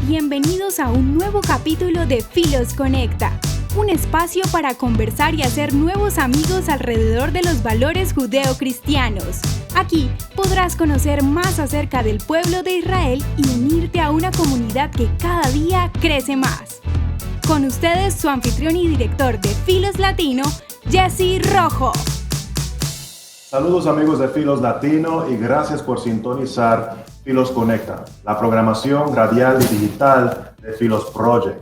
Bienvenidos a un nuevo capítulo de Filos Conecta, un espacio para conversar y hacer nuevos amigos alrededor de los valores judeocristianos. Aquí podrás conocer más acerca del pueblo de Israel y unirte a una comunidad que cada día crece más. Con ustedes, su anfitrión y director de Filos Latino, Jesse Rojo. Saludos amigos de Filos Latino y gracias por sintonizar Filos Conecta, la programación radial y digital de Filos Project.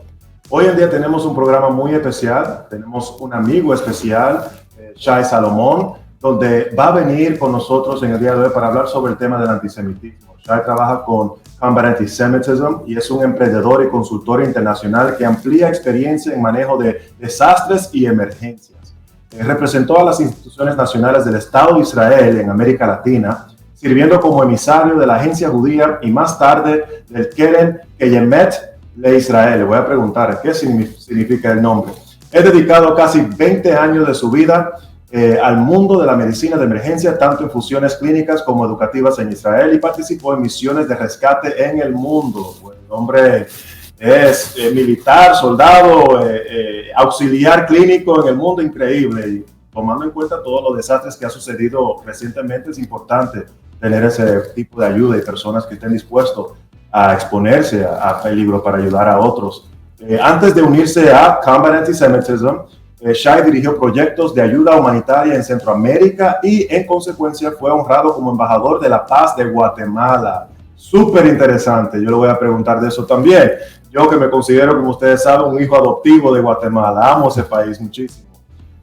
Hoy en día tenemos un programa muy especial, tenemos un amigo especial, Shai Salomón, donde va a venir con nosotros en el día de hoy para hablar sobre el tema del antisemitismo. Shai trabaja con Combat Antisemitism y es un emprendedor y consultor internacional que amplía experiencia en manejo de desastres y emergencias. Representó a las instituciones nacionales del Estado de Israel en América Latina, sirviendo como emisario de la agencia judía y más tarde del Keren Keyemet de Israel. Le voy a preguntar qué significa el nombre. He dedicado casi 20 años de su vida al mundo de la medicina de emergencia, tanto en funciones clínicas como educativas en Israel, y participó en misiones de rescate en el mundo. Bueno, el hombre es militar, soldado, auxiliar clínico en el mundo, increíble. Y tomando en cuenta todos los desastres que ha sucedido recientemente, es importante tener ese tipo de ayuda y personas que estén dispuestos a exponerse a peligro para ayudar a otros. Antes de unirse a Combat Antisemitism, Shai dirigió proyectos de ayuda humanitaria en Centroamérica y en consecuencia fue honrado como embajador de la paz de Guatemala. Súper interesante, yo le voy a preguntar de eso también. Yo que me considero, como ustedes saben, un hijo adoptivo de Guatemala, amo ese país muchísimo.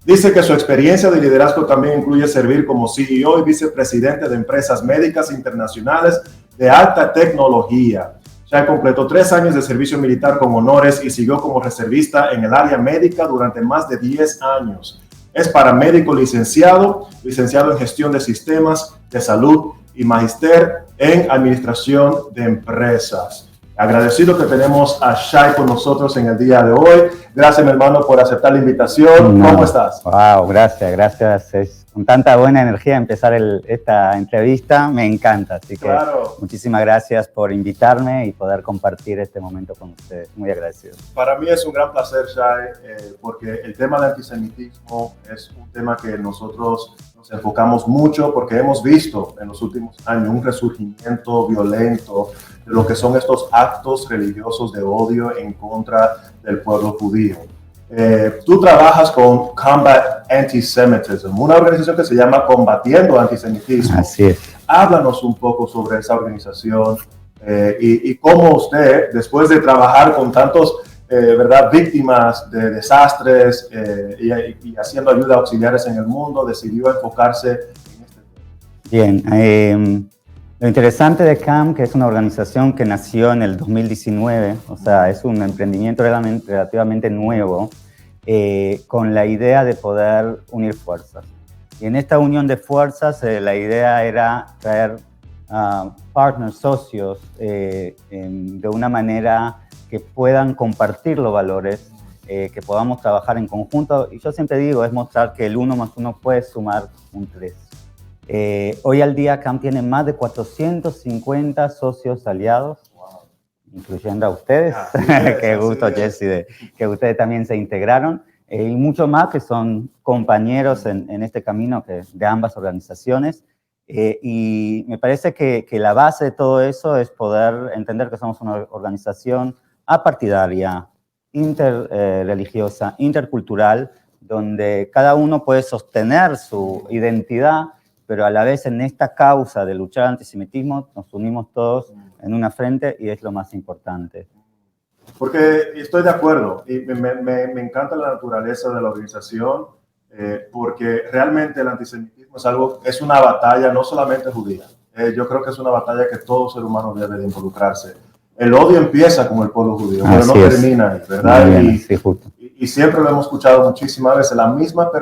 Dice que su experiencia de liderazgo también incluye servir como CEO y vicepresidente de empresas médicas internacionales de alta tecnología. Shai completó 3 años de servicio militar con honores y siguió como reservista en el área médica durante más de 10 años. Es paramédico licenciado en gestión de sistemas de salud y magíster en administración de empresas. Agradecido que tenemos a Shai con nosotros en el día de hoy. Gracias, mi hermano, por aceptar la invitación. ¿Cómo estás? Wow, gracias. Es con tanta buena energía empezar esta entrevista. Me encanta. Así que muchísimas gracias por invitarme y poder compartir este momento con ustedes. Muy agradecido. Para mí es un gran placer, Shai, porque el tema del antisemitismo es un tema que nosotros nos enfocamos mucho porque hemos visto en los últimos años un resurgimiento violento de lo que son estos actos religiosos de odio en contra del pueblo judío. Tú trabajas con Combat Antisemitism, una organización que se llama Combatiendo Antisemitismo. Así es. Háblanos un poco sobre esa organización y cómo usted, después de trabajar con tantos víctimas de desastres y haciendo ayuda a auxiliares en el mundo, decidió enfocarse en este tema. Bien, lo interesante de CAM, que es una organización que nació en el 2019, o sea, es un emprendimiento relativamente nuevo, con la idea de poder unir fuerzas. Y en esta unión de fuerzas, la idea era traer partners, socios, de una manera que puedan compartir los valores, que podamos trabajar en conjunto. Y yo siempre digo, es mostrar que el 1 más 1 puede sumar un 3. Hoy al día CAM tiene más de 450 socios aliados, incluyendo a ustedes. Qué gusto, Jesse, que ustedes también se integraron. Y mucho más que son compañeros en este camino de ambas organizaciones. Y me parece que la base de todo eso es poder entender que somos una organización apartidaria, interreligiosa, intercultural, donde cada uno puede sostener su identidad, pero a la vez en esta causa de luchar antisemitismo nos unimos todos en una frente y es lo más importante. Porque estoy de acuerdo y me encanta la naturaleza de la organización porque realmente el antisemitismo es una batalla no solamente judía. Yo creo que es una batalla que todo ser humano debe de involucrarse. El odio empieza con el pueblo judío, pero no termina ahí, ¿verdad? Y siempre lo hemos escuchado muchísimas veces,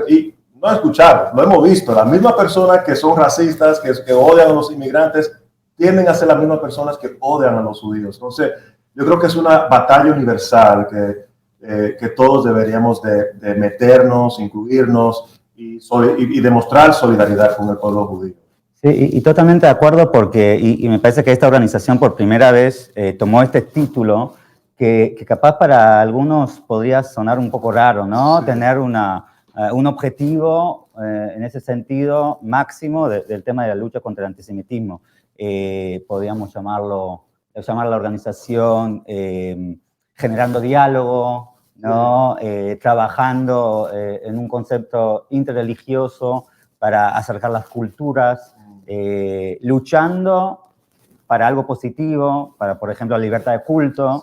y no escuchar, lo hemos visto, las mismas personas que son racistas, que odian a los inmigrantes, tienden a ser las mismas personas que odian a los judíos. Entonces, yo creo que es una batalla universal que todos deberíamos de meternos, incluirnos y demostrar solidaridad con el pueblo judío. Sí, y totalmente de acuerdo porque, y me parece que esta organización por primera vez tomó este título que capaz para algunos podría sonar un poco raro, ¿no? Sí. Tener un objetivo en ese sentido máximo del tema de la lucha contra el antisemitismo. Podríamos llamar la organización generando diálogo, ¿no? Trabajando en un concepto interreligioso para acercar las culturas, luchando para algo positivo, para, por ejemplo, la libertad de culto,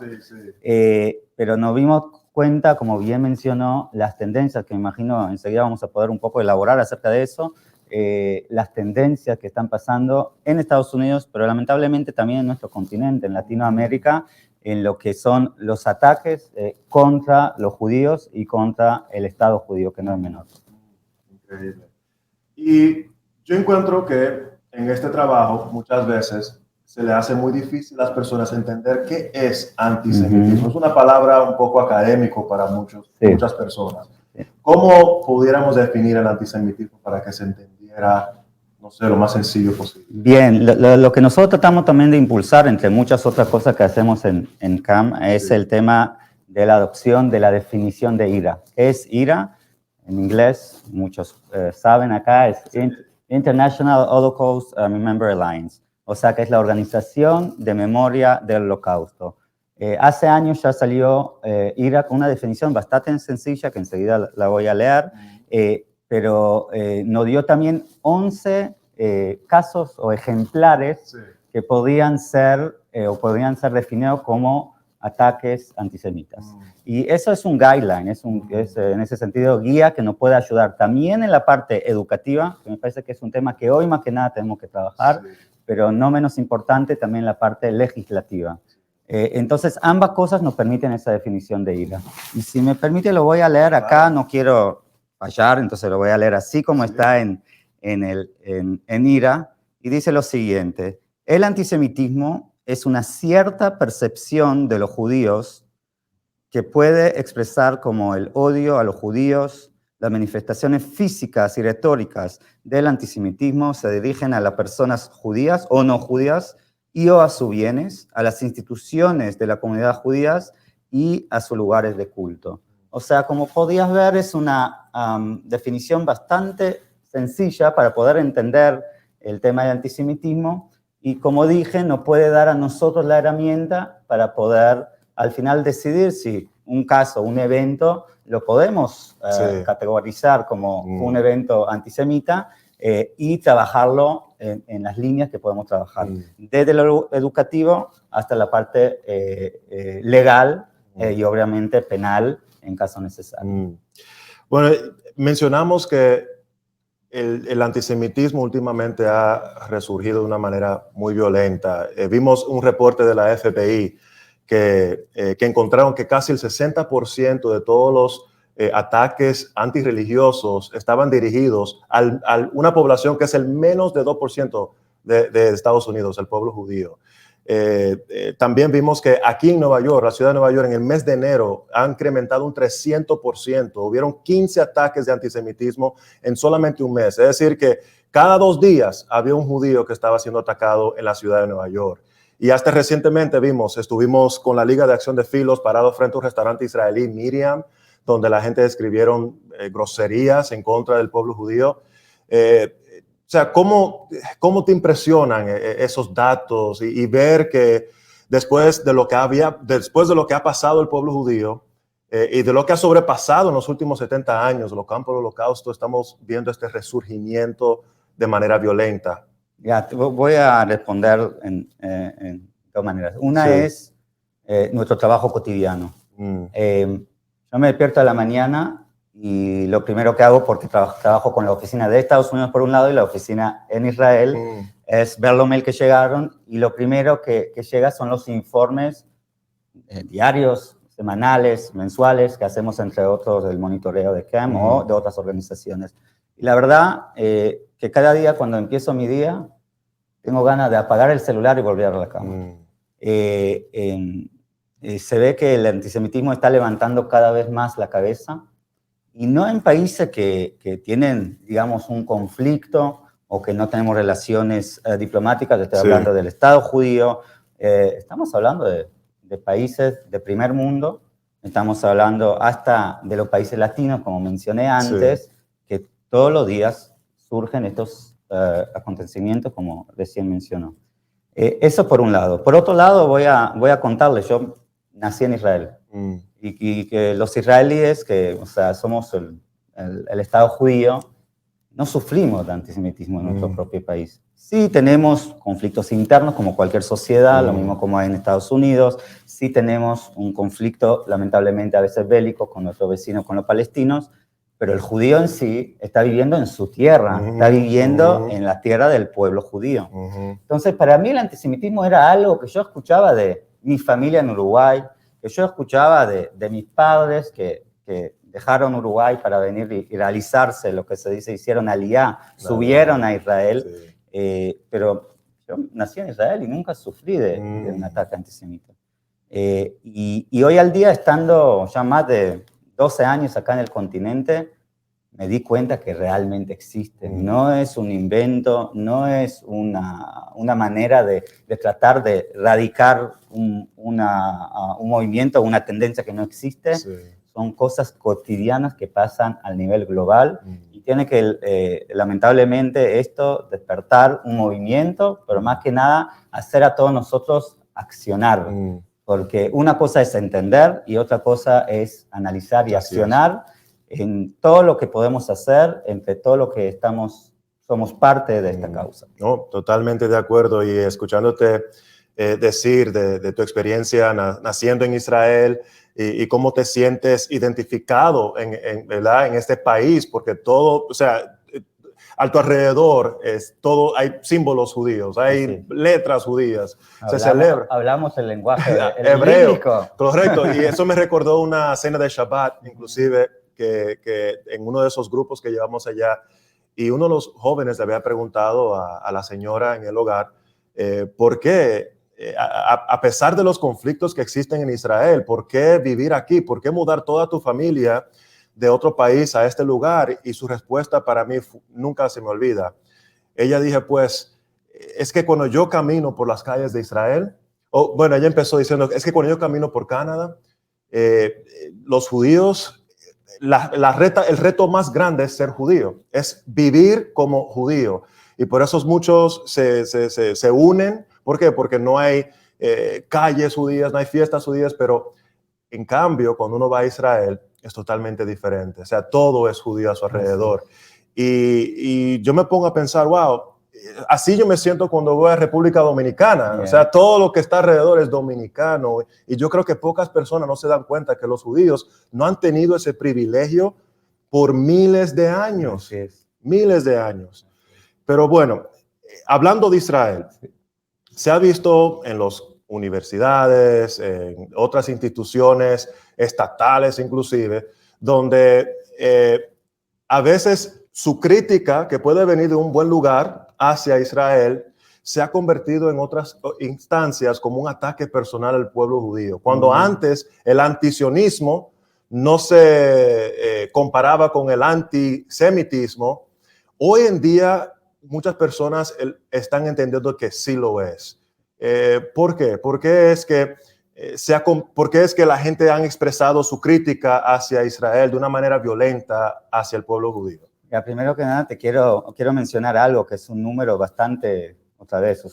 pero nos dimos cuenta, como bien mencionó, las tendencias, que me imagino enseguida vamos a poder un poco elaborar acerca de eso, las tendencias que están pasando en Estados Unidos, pero lamentablemente también en nuestro continente, en Latinoamérica, en lo que son los ataques contra los judíos y contra el Estado judío, que no es menor. Increíble. Y yo encuentro que en este trabajo muchas veces se le hace muy difícil a las personas entender qué es antisemitismo. Es una palabra un poco académico para muchas personas. ¿Cómo pudiéramos definir el antisemitismo para que se entendiera, no sé, lo más sencillo posible? Bien, lo que nosotros tratamos también de impulsar, entre muchas otras cosas que hacemos en CAM, es el tema de la adopción de la definición de IRA. ¿Qué es IRA? En inglés, muchos saben acá, es International Holocaust Remember Alliance. O sea, que es la Organización de Memoria del Holocausto. Hace años ya salió IRA con una definición bastante sencilla, que enseguida la voy a leer, pero nos dio también 11 casos o ejemplares que podían ser definidos como ataques antisemitas. Y eso es un guideline, es en ese sentido guía que nos puede ayudar también en la parte educativa, que me parece que es un tema que hoy más que nada tenemos que trabajar, pero no menos importante también la parte legislativa. Entonces, ambas cosas nos permiten esa definición de IRA. Y si me permite, lo voy a leer acá, no quiero fallar, entonces lo voy a leer así como está en IRA, y dice lo siguiente: el antisemitismo es una cierta percepción de los judíos que puede expresar como el odio a los judíos. Las manifestaciones físicas y retóricas del antisemitismo se dirigen a las personas judías o no judías y o a sus bienes, a las instituciones de la comunidad judías y a sus lugares de culto. O sea, como podías ver, es una definición bastante sencilla para poder entender el tema del antisemitismo y, como dije, nos puede dar a nosotros la herramienta para poder al final decidir si un caso, un evento, lo podemos categorizar como un evento antisemita y trabajarlo en las líneas que podemos trabajar, desde lo educativo hasta la parte legal y obviamente penal en caso necesario. Bueno, mencionamos que el antisemitismo últimamente ha resurgido de una manera muy violenta. Vimos un reporte de la FBI que encontraron que casi el 60% de todos los ataques antirreligiosos estaban dirigidos a una población que es el menos de 2% de Estados Unidos, el pueblo judío. También vimos que aquí en Nueva York, la ciudad de Nueva York, en el mes de enero ha incrementado un 300%. Hubieron 15 ataques de antisemitismo en solamente un mes. Es decir, que cada 2 días había un judío que estaba siendo atacado en la ciudad de Nueva York. Y hasta recientemente estuvimos con la Liga de Acción de Filos parados frente a un restaurante israelí, Miriam, donde la gente escribieron groserías en contra del pueblo judío. O sea, ¿cómo te impresionan esos datos y ver que después de lo que ha pasado el pueblo judío y de lo que ha sobrepasado en los últimos 70 años, los campos del Holocausto, estamos viendo este resurgimiento de manera violenta? Ya, voy a responder en 2 maneras. Una es nuestro trabajo cotidiano. Yo me despierto a la mañana y lo primero que hago, porque trabajo con la oficina de Estados Unidos por un lado y la oficina en Israel, es ver los mails que llegaron, y lo primero que llega son los informes diarios, semanales, mensuales, que hacemos entre otros del monitoreo de CAM o de otras organizaciones. Y la verdad que cada día cuando empiezo mi día tengo ganas de apagar el celular y volver a la cama. Se ve que el antisemitismo está levantando cada vez más la cabeza, y no en países que tienen, digamos, un conflicto o que no tenemos relaciones diplomáticas. Estoy hablando del Estado judío, estamos hablando de de países de primer mundo, estamos hablando hasta de los países latinos, como mencioné antes, sí, que todos los días surgen estos acontecimientos, como recién mencionó. Eso por un lado. Por otro lado, voy a contarles, yo nací en Israel, y que los israelíes, que o sea, somos el Estado judío, no sufrimos de antisemitismo en nuestro propio país. Sí tenemos conflictos internos, como cualquier sociedad, lo mismo como hay en Estados Unidos. Sí tenemos un conflicto, lamentablemente, a veces bélico con nuestros vecinos, con los palestinos, pero el judío en sí está viviendo en su tierra, está viviendo en la tierra del pueblo judío. Entonces, para mí el antisemitismo era algo que yo escuchaba de mi familia en Uruguay, que yo escuchaba de mis padres que dejaron Uruguay para venir y realizarse, lo que se dice, hicieron aliyá, subieron a Israel, sí. Pero yo nací en Israel y nunca sufrí de un ataque antisemita. Y hoy al día, estando ya más de 12 años acá en el continente, me di cuenta que realmente existe. No es un invento, no es una manera de tratar de erradicar un movimiento, una tendencia que no existe. Sí. Son cosas cotidianas que pasan al nivel global y tiene que, lamentablemente, esto despertar un movimiento, pero más que nada hacer a todos nosotros accionar. Porque una cosa es entender y otra cosa es analizar y accionar en todo lo que podemos hacer, entre todo lo que somos parte de esta causa. No, totalmente de acuerdo, y escuchándote decir de tu experiencia naciendo en Israel y cómo te sientes identificado ¿verdad? En este país, porque todo, o sea, a tu alrededor todo, hay símbolos judíos, hay letras judías, se celebra. Hablamos el lenguaje hebreo, bíblico. Correcto, y eso me recordó una cena de Shabbat, inclusive, que en uno de esos grupos que llevamos allá, y uno de los jóvenes le había preguntado a la señora en el hogar, ¿por qué, a pesar de los conflictos que existen en Israel, por qué vivir aquí? ¿Por qué mudar toda tu familia de otro país a este lugar? Y su respuesta para mí nunca se me olvida. Ella dijo, pues, es que cuando yo camino por las calles de Israel, bueno, ella empezó diciendo, es que cuando yo camino por Canadá, los judíos, el reto más grande es ser judío, es vivir como judío. Y por eso muchos se unen. ¿Por qué? Porque no hay calles judías, no hay fiestas judías, pero en cambio, cuando uno va a Israel, es totalmente diferente. O sea, todo es judío a su alrededor. Y yo me pongo a pensar, wow, así yo me siento cuando voy a República Dominicana. Yeah. O sea, todo lo que está alrededor es dominicano. Y yo creo que pocas personas no se dan cuenta que los judíos no han tenido ese privilegio por miles de años. Miles de años. Pero bueno, hablando de Israel, se ha visto en las universidades, en otras instituciones estatales inclusive, donde a veces su crítica, que puede venir de un buen lugar hacia Israel, se ha convertido en otras instancias como un ataque personal al pueblo judío. Cuando antes el antisionismo no se comparaba con el antisemitismo, hoy en día muchas personas están entendiendo que sí lo es. ¿Por qué? Porque es que la gente ha expresado su crítica hacia Israel de una manera violenta hacia el pueblo judío. Ya, primero que nada, quiero mencionar algo que es un número bastante, otra vez,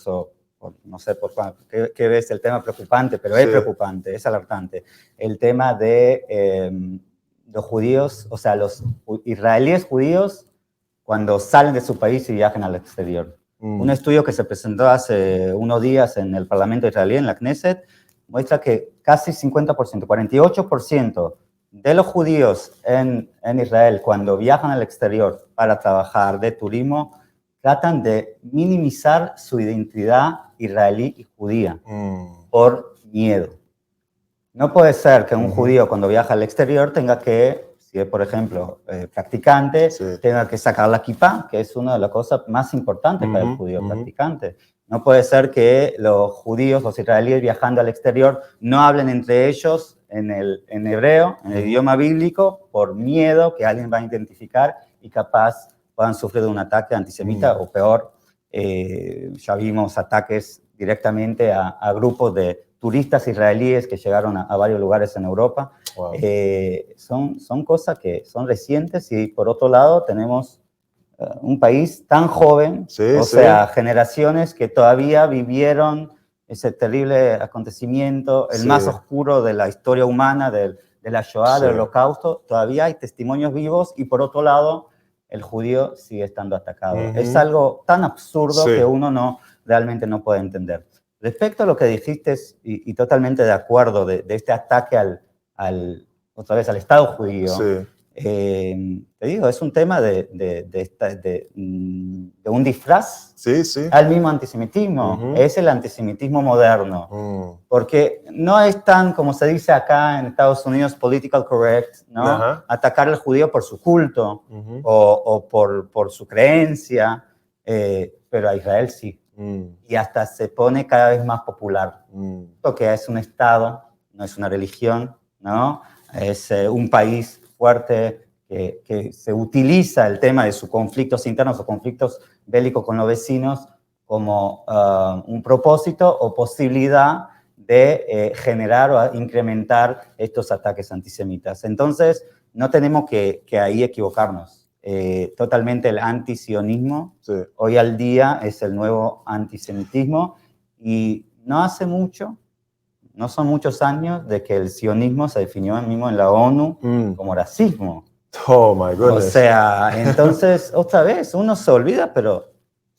no sé por qué ves el tema preocupante, pero es preocupante, es alertante. El tema de los judíos, o sea, los israelíes judíos, cuando salen de su país y viajan al exterior. Un estudio que se presentó hace unos días en el Parlamento israelí, en la Knesset, muestra que casi 50%, 48% de los judíos en Israel, cuando viajan al exterior para trabajar de turismo, tratan de minimizar su identidad israelí y judía por miedo. No puede ser que un judío cuando viaja al exterior tenga que, si es por ejemplo practicante, tenga que sacar la kippah, que es una de las cosas más importantes para el judío practicante. No puede ser que los judíos, los israelíes viajando al exterior no hablen entre ellos en hebreo, en el idioma bíblico, por miedo que alguien va a identificar y capaz puedan sufrir de un ataque antisemita o peor. Ya vimos ataques directamente a grupos de turistas israelíes que llegaron a varios lugares en Europa. Wow. Son cosas que son recientes y por otro lado tenemos un país tan joven, Sí, o sí. sea, generaciones que todavía vivieron ese terrible acontecimiento, el Sí. más oscuro de la historia humana, de la Shoah, Sí. del Holocausto. Todavía hay testimonios vivos y por otro lado el judío sigue estando atacado. Ujú. Es algo tan absurdo Sí. que uno realmente no puede entender. Respecto a lo que dijiste, y totalmente de acuerdo, de este ataque otra vez al Estado judío, Sí. te digo, es un tema de un disfraz Sí, sí. al mismo antisemitismo. Ujú. Es el antisemitismo moderno. Porque no es tan, como se dice acá en Estados Unidos, political correct, ¿no? Ajá. Atacar al judío por su culto Ujú. o por su creencia, pero a Israel sí. Y hasta se pone cada vez más popular. Porque es un Estado, no es una religión, ¿no? Es un país fuerte que se utiliza el tema de sus conflictos internos o conflictos bélicos con los vecinos como un propósito o posibilidad de generar o incrementar estos ataques antisemitas. Entonces, no tenemos que ahí equivocarnos. Totalmente el antisionismo Sí. hoy al día es el nuevo antisemitismo y no hace mucho, no son muchos años de que el sionismo se definió mismo en la ONU como racismo. Oh, my goodness. O sea, entonces, otra vez, uno se olvida, pero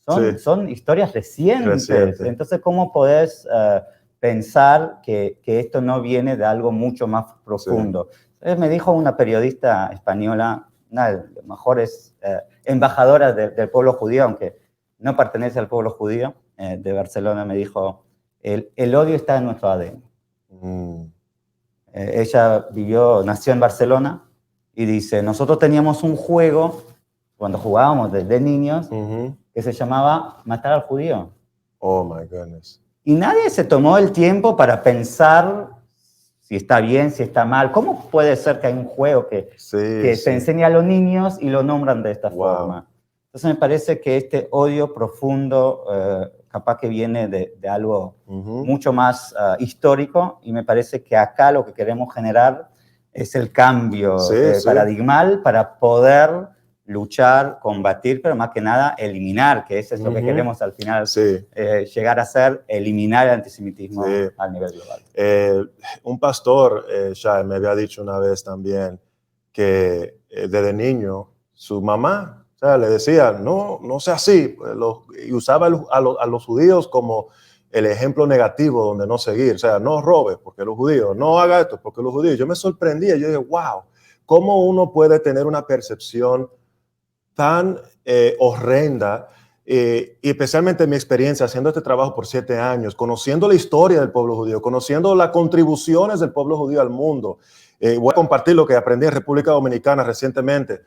Sí. son historias recientes. Reciente. Entonces, ¿cómo podés pensar que esto no viene de algo mucho más profundo? Sí. Entonces, me dijo una periodista española, una de las mejores embajadoras del pueblo judío, aunque no pertenece al pueblo judío, de Barcelona, me dijo, el odio está en nuestro ADN. Ella nació en Barcelona y dice, nosotros teníamos un juego, cuando jugábamos desde niños, que se llamaba matar al judío. Oh, my goodness. Y nadie se tomó el tiempo para pensar si está bien, si está mal. ¿Cómo puede ser que hay un juego que se enseña a los niños y lo nombran de esta forma? Entonces me parece que este odio profundo capaz que viene de algo mucho más histórico y me parece que acá lo que queremos generar es el cambio paradigmal para poder luchar, combatir, pero más que nada eliminar, que eso es lo que queremos al final, llegar a ser, eliminar el antisemitismo a nivel global. Un pastor, Shai, me había dicho una vez también que desde niño su mamá, o sea, le decía, no sea así, y usaba a los judíos como el ejemplo negativo donde no seguir, o sea, no robes porque los judíos, no haga esto porque los judíos. Yo me sorprendía, yo dije, wow, ¿cómo uno puede tener una percepción tan horrenda? Y especialmente en mi experiencia haciendo este trabajo por 7 años, conociendo la historia del pueblo judío, conociendo las contribuciones del pueblo judío al mundo. Voy a compartir lo que aprendí en República Dominicana recientemente.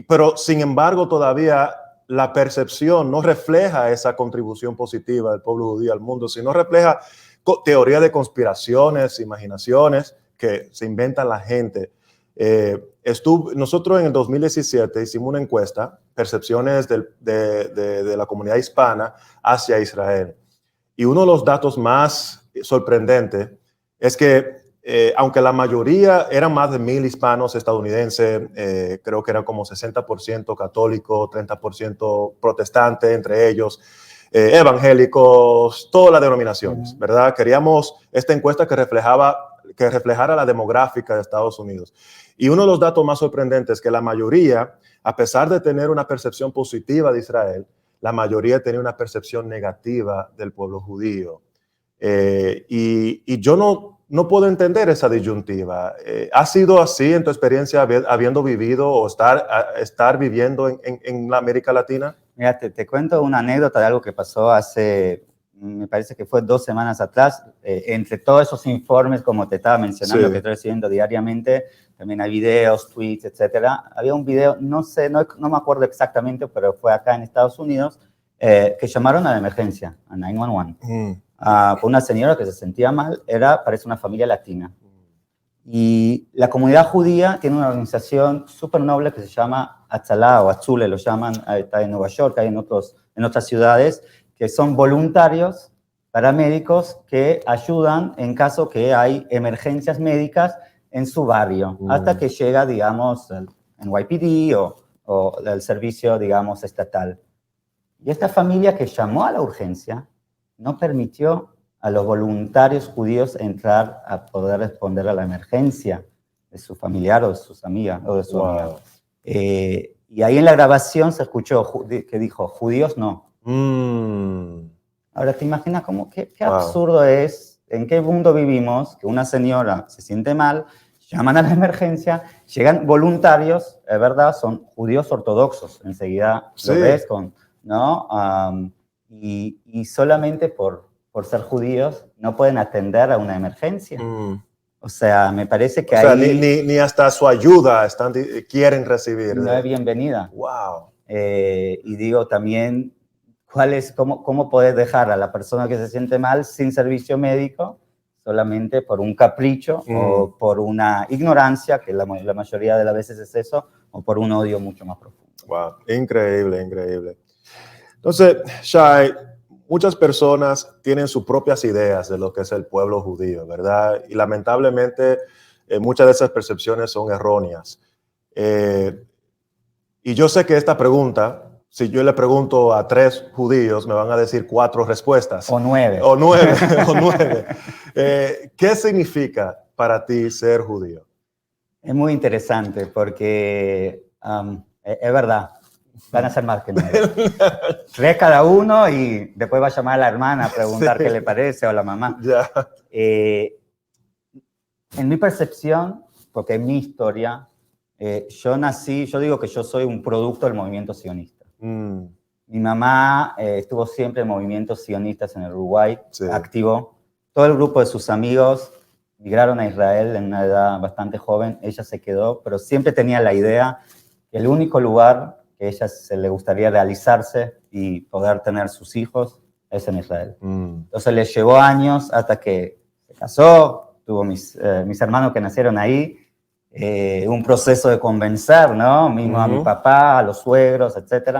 Pero sin embargo todavía la percepción no refleja esa contribución positiva del pueblo judío al mundo, sino refleja teorías de conspiraciones, imaginaciones que se inventan la gente. Nosotros en el 2017 hicimos una encuesta, percepciones de la comunidad hispana hacia Israel. Y uno de los datos más sorprendentes es que aunque la mayoría eran más de 1,000 hispanos estadounidenses, creo que eran como 60% católicos, 30% protestantes, entre ellos, evangélicos, todas las denominaciones, ¿verdad? Queríamos esta encuesta que reflejara la demográfica de Estados Unidos. Y uno de los datos más sorprendentes es que la mayoría, a pesar de tener una percepción positiva de Israel, la mayoría tenía una percepción negativa del pueblo judío. Y yo no puedo entender esa disyuntiva. ¿Ha sido así en tu experiencia habiendo vivido o estar viviendo en la América Latina? Mira, te cuento una anécdota de algo que pasó hace, me parece que fue 2 semanas atrás. Entre todos esos informes, como te estaba mencionando, que estoy recibiendo diariamente, también hay videos, tweets, etcétera. Había un video, no me acuerdo exactamente, pero fue acá en Estados Unidos, que llamaron a la emergencia, a 911. Por una señora que se sentía mal, parece una familia latina. Y la comunidad judía tiene una organización súper noble que se llama Atzalá o Atzule, lo llaman, está en Nueva York, hay en otras ciudades, que son voluntarios paramédicos que ayudan en caso que hay emergencias médicas en su barrio, hasta que llega, digamos, el NYPD o el servicio, digamos, estatal. Y esta familia que llamó a la urgencia no permitió a los voluntarios judíos entrar a poder responder a la emergencia de su familiar o de sus amigas o de su amiga. Y ahí en la grabación se escuchó que dijo, judíos no. Ahora, ¿te imaginas qué absurdo es, en qué mundo vivimos, que una señora se siente mal, llaman a la emergencia, llegan voluntarios, es verdad, son judíos ortodoxos, enseguida lo ves, ¿no? Y solamente por ser judíos no pueden atender a una emergencia. O sea, me parece que ahí... Ni hasta su ayuda quieren recibir. No es bienvenida. Wow. Y digo también, ¿cómo puedes dejar a la persona que se siente mal sin servicio médico solamente por un capricho o por una ignorancia, que la mayoría de las veces es eso, o por un odio mucho más profundo? Wow, increíble, increíble. Entonces, Shai, muchas personas tienen sus propias ideas de lo que es el pueblo judío, ¿verdad? Y lamentablemente muchas de esas percepciones son erróneas. Y yo sé que esta pregunta, si yo le pregunto a 3 judíos, me van a decir 4 respuestas. O 9. O 9, o 9. ¿Qué significa para ti ser judío? Es muy interesante porque es verdad. Van a ser más que 9. 3 cada uno y después va a llamar a la hermana a preguntar qué le parece o a la mamá. Ya. En mi percepción, porque en mi historia, yo digo que yo soy un producto del movimiento sionista. Mi mamá estuvo siempre en movimientos sionistas en el Uruguay, activo. Todo el grupo de sus amigos migraron a Israel en una edad bastante joven. Ella se quedó, pero siempre tenía la idea que el único lugar que a ella se le gustaría realizarse y poder tener sus hijos es en Israel. Entonces le llevó años hasta que se casó, tuvo mis hermanos que nacieron ahí, un proceso de convencer, ¿no? Mismo a mi papá, a los suegros, etc.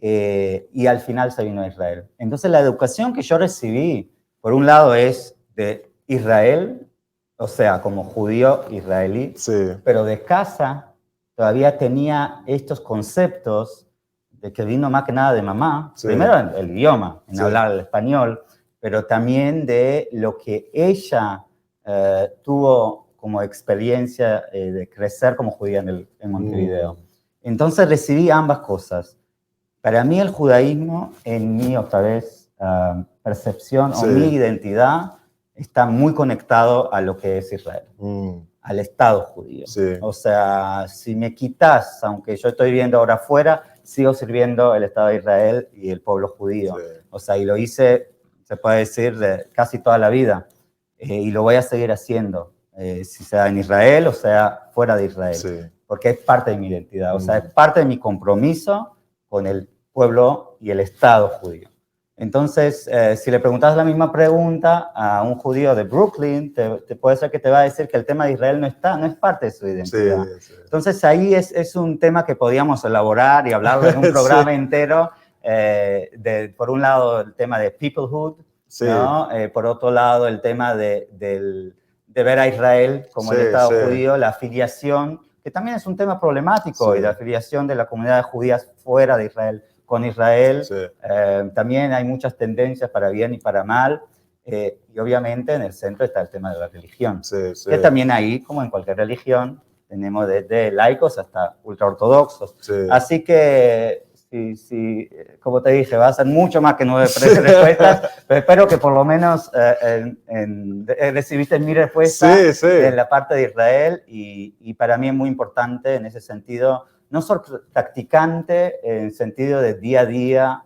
Y al final se vino a Israel. Entonces la educación que yo recibí, por un lado es de Israel, o sea, como judío israelí, pero de casa todavía tenía estos conceptos de que vino más que nada de mamá. Primero el idioma, en hablar el español, pero también de lo que ella tuvo como experiencia de crecer como judía en Montevideo. Entonces recibí ambas cosas. Para mí el judaísmo, en mi otra vez percepción o mi identidad, está muy conectado a lo que es Israel. Al Estado judío. O sea, si me quitas, aunque yo estoy viviendo ahora afuera, sigo sirviendo el Estado de Israel y el pueblo judío. O sea, y lo hice, se puede decir, casi toda la vida. Y lo voy a seguir haciendo, si sea en Israel o sea fuera de Israel. Porque es parte de mi identidad. O sea, es parte de mi compromiso con el pueblo y el Estado judío. Entonces, si le preguntas la misma pregunta a un judío de Brooklyn, te puede ser que te va a decir que el tema de Israel no es parte de su identidad. Entonces, ahí es un tema que podíamos elaborar y hablar en un programa entero. Por un lado, el tema de peoplehood, ¿no? Por otro lado, el tema de ver a Israel como el Estado judío, la afiliación, que también es un tema problemático, y la afiliación de las comunidades judías fuera de Israel con Israel. También hay muchas tendencias para bien y para mal, y obviamente en el centro está el tema de la religión, que también ahí, como en cualquier religión, tenemos desde laicos hasta ultraortodoxos. Así que, como te dije, va a ser mucho más que 9 respuestas, pero espero que por lo menos recibiste mi respuesta en la parte de Israel, y para mí es muy importante en ese sentido, no ser practicante en sentido de día a día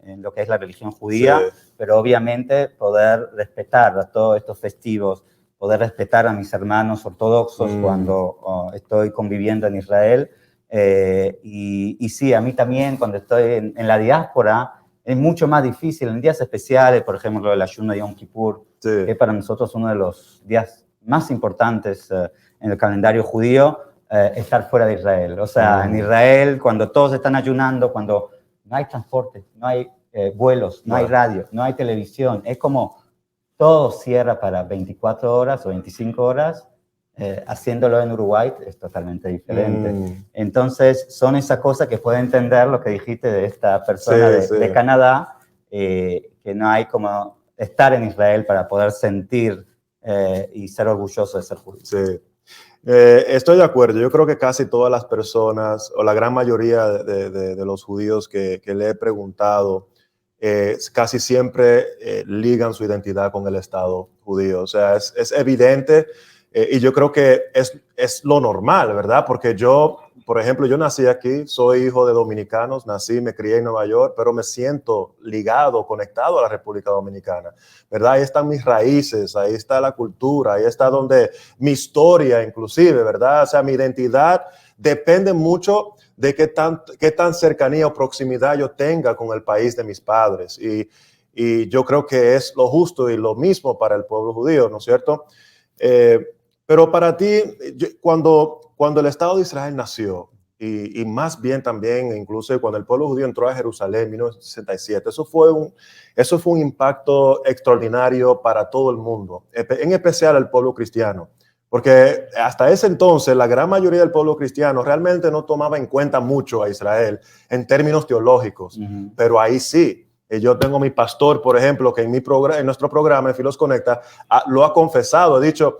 en lo que es la religión judía, pero obviamente poder respetar a todos estos festivos, poder respetar a mis hermanos ortodoxos cuando estoy conviviendo en Israel. Y sí, a mí también cuando estoy en la diáspora es mucho más difícil en días especiales, por ejemplo el ayuno de Yom Kippur, que es para nosotros uno de los días más importantes en el calendario judío, estar fuera de Israel. O sea, en Israel, cuando todos están ayunando, cuando no hay transporte, no hay vuelos, no hay radio, no hay televisión. Es como todo cierra para 24 horas o 25 horas. Haciéndolo en Uruguay es totalmente diferente. Entonces, son esas cosas que puede entender lo que dijiste de esta persona de Canadá, que no hay como estar en Israel para poder sentir y ser orgulloso de ser judío. Sí. Estoy de acuerdo. Yo creo que casi todas las personas, o la gran mayoría de los judíos que le he preguntado, casi siempre ligan su identidad con el Estado judío. O sea, es evidente. Y yo creo que es lo normal, ¿verdad? Porque yo, por ejemplo, yo nací aquí, soy hijo de dominicanos, nací, me crié en Nueva York, pero me siento ligado, conectado a la República Dominicana, ¿verdad? Ahí están mis raíces, ahí está la cultura, ahí está donde mi historia inclusive, ¿verdad? O sea, mi identidad depende mucho de qué tan cercanía o proximidad yo tenga con el país de mis padres. Y yo creo que es lo justo y lo mismo para el pueblo judío, ¿no es cierto? Pero para ti, cuando el Estado de Israel nació, y más bien también, incluso cuando el pueblo judío entró a Jerusalén en 1967, eso fue un impacto extraordinario para todo el mundo, en especial al pueblo cristiano, porque hasta ese entonces la gran mayoría del pueblo cristiano realmente no tomaba en cuenta mucho a Israel en términos teológicos, pero ahí sí. Yo tengo mi pastor, por ejemplo, que en nuestro programa, en Filos Conecta, lo ha confesado, ha dicho,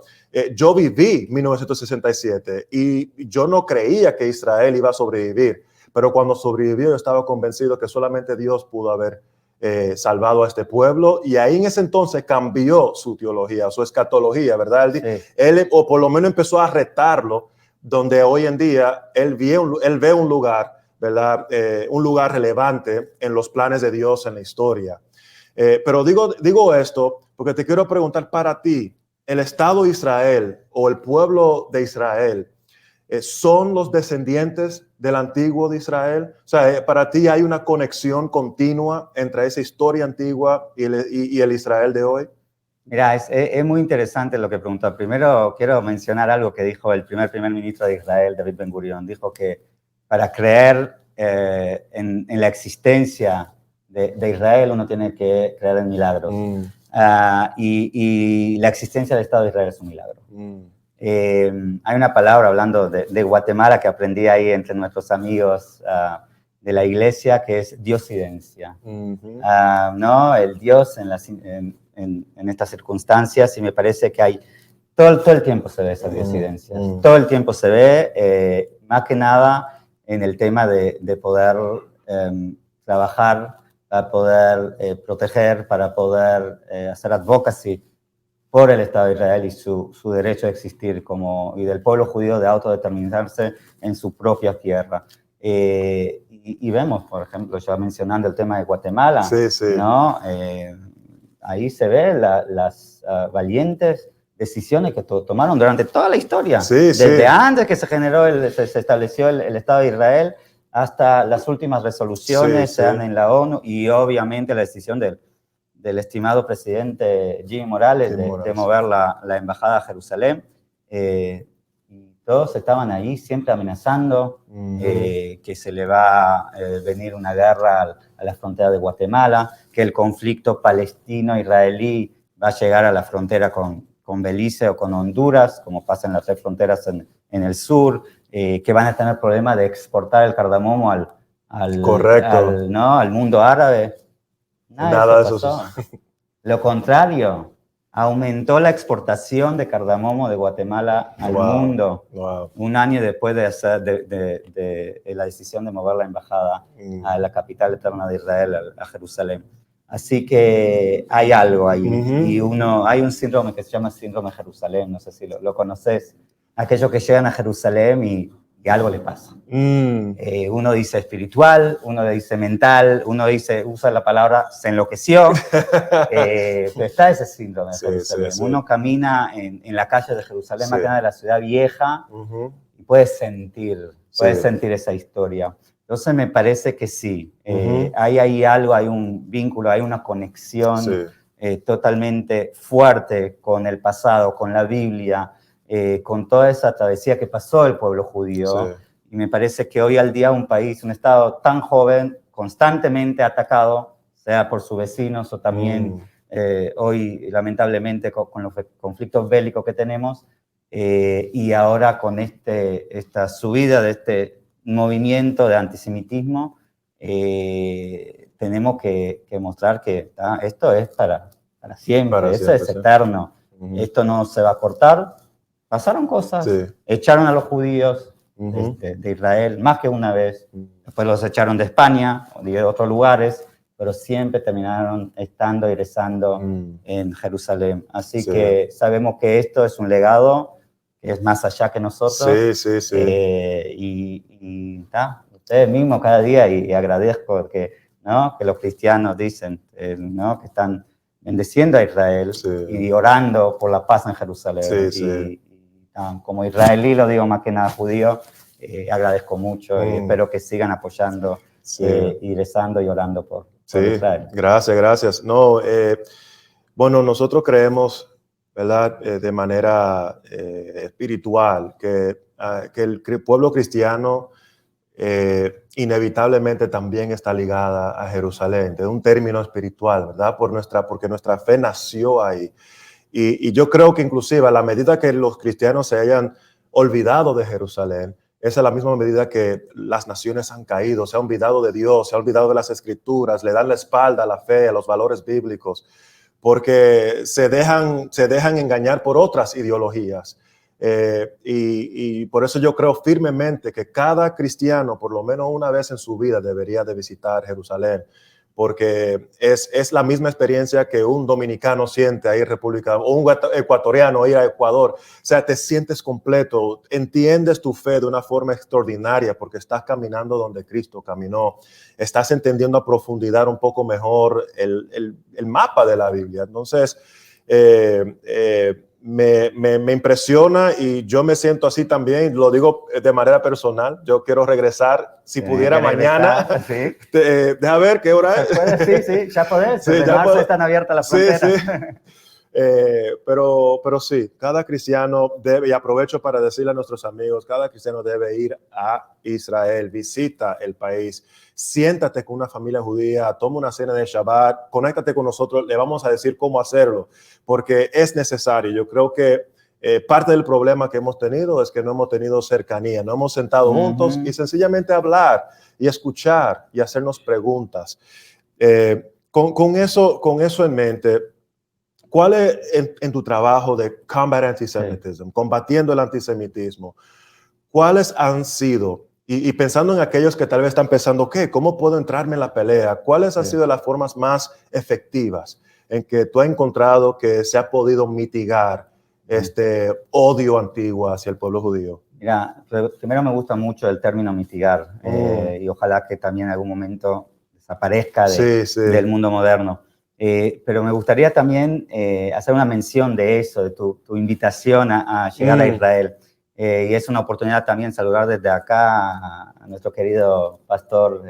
yo viví 1967 y yo no creía que Israel iba a sobrevivir, pero cuando sobrevivió yo estaba convencido que solamente Dios pudo haber salvado a este pueblo, y ahí en ese entonces cambió su teología, su escatología, ¿verdad? Él, o por lo menos empezó a retarlo, donde hoy en día él ve un lugar, ¿verdad? Un lugar relevante en los planes de Dios en la historia. Pero digo esto porque te quiero preguntar, para ti, ¿el Estado de Israel o el pueblo de Israel son los descendientes del antiguo de Israel? O sea, para ti hay una conexión continua entre esa historia antigua y el Israel de hoy. Mira, es muy interesante lo que preguntó. Primero quiero mencionar algo que dijo el primer ministro de Israel, David Ben Gurion. Dijo que para creer en la existencia de Israel uno tiene que creer en milagros. Y la existencia del Estado de Israel es un milagro. Hay una palabra hablando de Guatemala que aprendí ahí entre nuestros amigos de la iglesia, que es diosidencia. ¿No? El Dios en estas circunstancias, y me parece que hay todo el tiempo se ve esa diosidencia. Todo el tiempo se ve, más que nada en el tema de poder trabajar, para poder proteger, para poder hacer advocacy por el Estado de Israel y su derecho a existir y del pueblo judío de autodeterminarse en su propia tierra. Y vemos, por ejemplo, ya mencionando el tema de Guatemala, ¿no? Ahí se ve las valientes decisiones que tomaron durante toda la historia, desde antes que se estableció el Estado de Israel hasta las últimas resoluciones sean en la ONU, y obviamente la decisión del estimado presidente Jimmy Morales de mover la embajada a Jerusalén. Y todos estaban ahí siempre amenazando que se le va a venir una guerra a la frontera de Guatemala, que el conflicto palestino-israelí va a llegar a la frontera con Belice o con Honduras, como pasa en las 3 fronteras en el sur, que van a tener problemas de exportar el cardamomo al mundo árabe. Nada de eso pasó. Lo contrario, aumentó la exportación de cardamomo de Guatemala al mundo, un año después de la decisión de mover la embajada a la capital eterna de Israel, a Jerusalén. Así que hay algo ahí. Y hay un síndrome que se llama síndrome de Jerusalén, no sé si lo conoces. Aquellos que llegan a Jerusalén y algo le pasa. Uno dice espiritual, uno dice mental, uno usa la palabra se enloqueció. Pero está ese síndrome de Jerusalén. Uno camina en la calle de Jerusalén, más que nada de la ciudad vieja, y puedes sentir esa historia. Entonces me parece que sí, hay ahí algo, hay un vínculo, hay una conexión totalmente fuerte con el pasado, con la Biblia, con toda esa travesía que pasó el pueblo judío. Y me parece que hoy al día un país, un Estado tan joven, constantemente atacado, sea por sus vecinos o también hoy, lamentablemente, con los conflictos bélicos que tenemos, y ahora con esta subida de este movimiento de antisemitismo, tenemos que mostrar que esto es para siempre, eso es eterno, esto no se va a cortar. Pasaron cosas, echaron a los judíos de Israel más que una vez, después los echaron de España o de otros lugares, pero siempre terminaron estando y rezando en Jerusalén. Así que sabemos que esto es un legado que es más allá que nosotros. Y ustedes mismos cada día, y agradezco que los cristianos dicen que están bendeciendo a Israel y orando por la paz en Jerusalén. Como israelí, lo digo más que nada judío, agradezco mucho y espero que sigan apoyando y rezando y orando por Israel. Gracias. No, bueno, nosotros creemos, ¿verdad?, de manera espiritual, que el pueblo cristiano inevitablemente también está ligada a Jerusalén, de un término espiritual, ¿verdad?, porque nuestra fe nació ahí. Y yo creo que inclusive a la medida que los cristianos se hayan olvidado de Jerusalén, es a la misma medida que las naciones han caído, se han olvidado de Dios, se han olvidado de las Escrituras, le dan la espalda a la fe, a los valores bíblicos, porque se dejan engañar por otras ideologías. Y por eso yo creo firmemente que cada cristiano, por lo menos una vez en su vida, debería de visitar Jerusalén, porque es la misma experiencia que un dominicano siente ahí en República, o un ecuatoriano ir a Ecuador. O sea, te sientes completo, entiendes tu fe de una forma extraordinaria porque estás caminando donde Cristo caminó, estás entendiendo a profundidad un poco mejor el mapa de la Biblia. Entonces, me impresiona y yo me siento así también, lo digo de manera personal. Yo quiero regresar, si pudiera mañana. Deja ver qué hora es. Sí, ya podés. En marzo están abiertas las fronteras. Pero sí, cada cristiano debe, y aprovecho para decirle a nuestros amigos, cada cristiano debe ir a Israel, visita el país, siéntate con una familia judía, toma una cena de Shabbat, conéctate con nosotros, le vamos a decir cómo hacerlo, porque es necesario. Yo creo que parte del problema que hemos tenido es que no hemos tenido cercanía, no hemos sentado juntos y sencillamente hablar y escuchar y hacernos preguntas. Con eso en mente, ¿cuál es en tu trabajo de combat antisemitism, combatiendo el antisemitismo, cuáles han sido, y pensando en aquellos que tal vez están pensando, ¿cómo puedo entrarme en la pelea? ¿Cuáles han sido las formas más efectivas en que tú has encontrado que se ha podido mitigar este odio antiguo hacia el pueblo judío? Mira, primero me gusta mucho el término mitigar, y ojalá que también en algún momento desaparezca del mundo moderno. Pero me gustaría también hacer una mención de eso, de tu invitación a llegar a Israel. Y es una oportunidad también saludar desde acá a nuestro querido pastor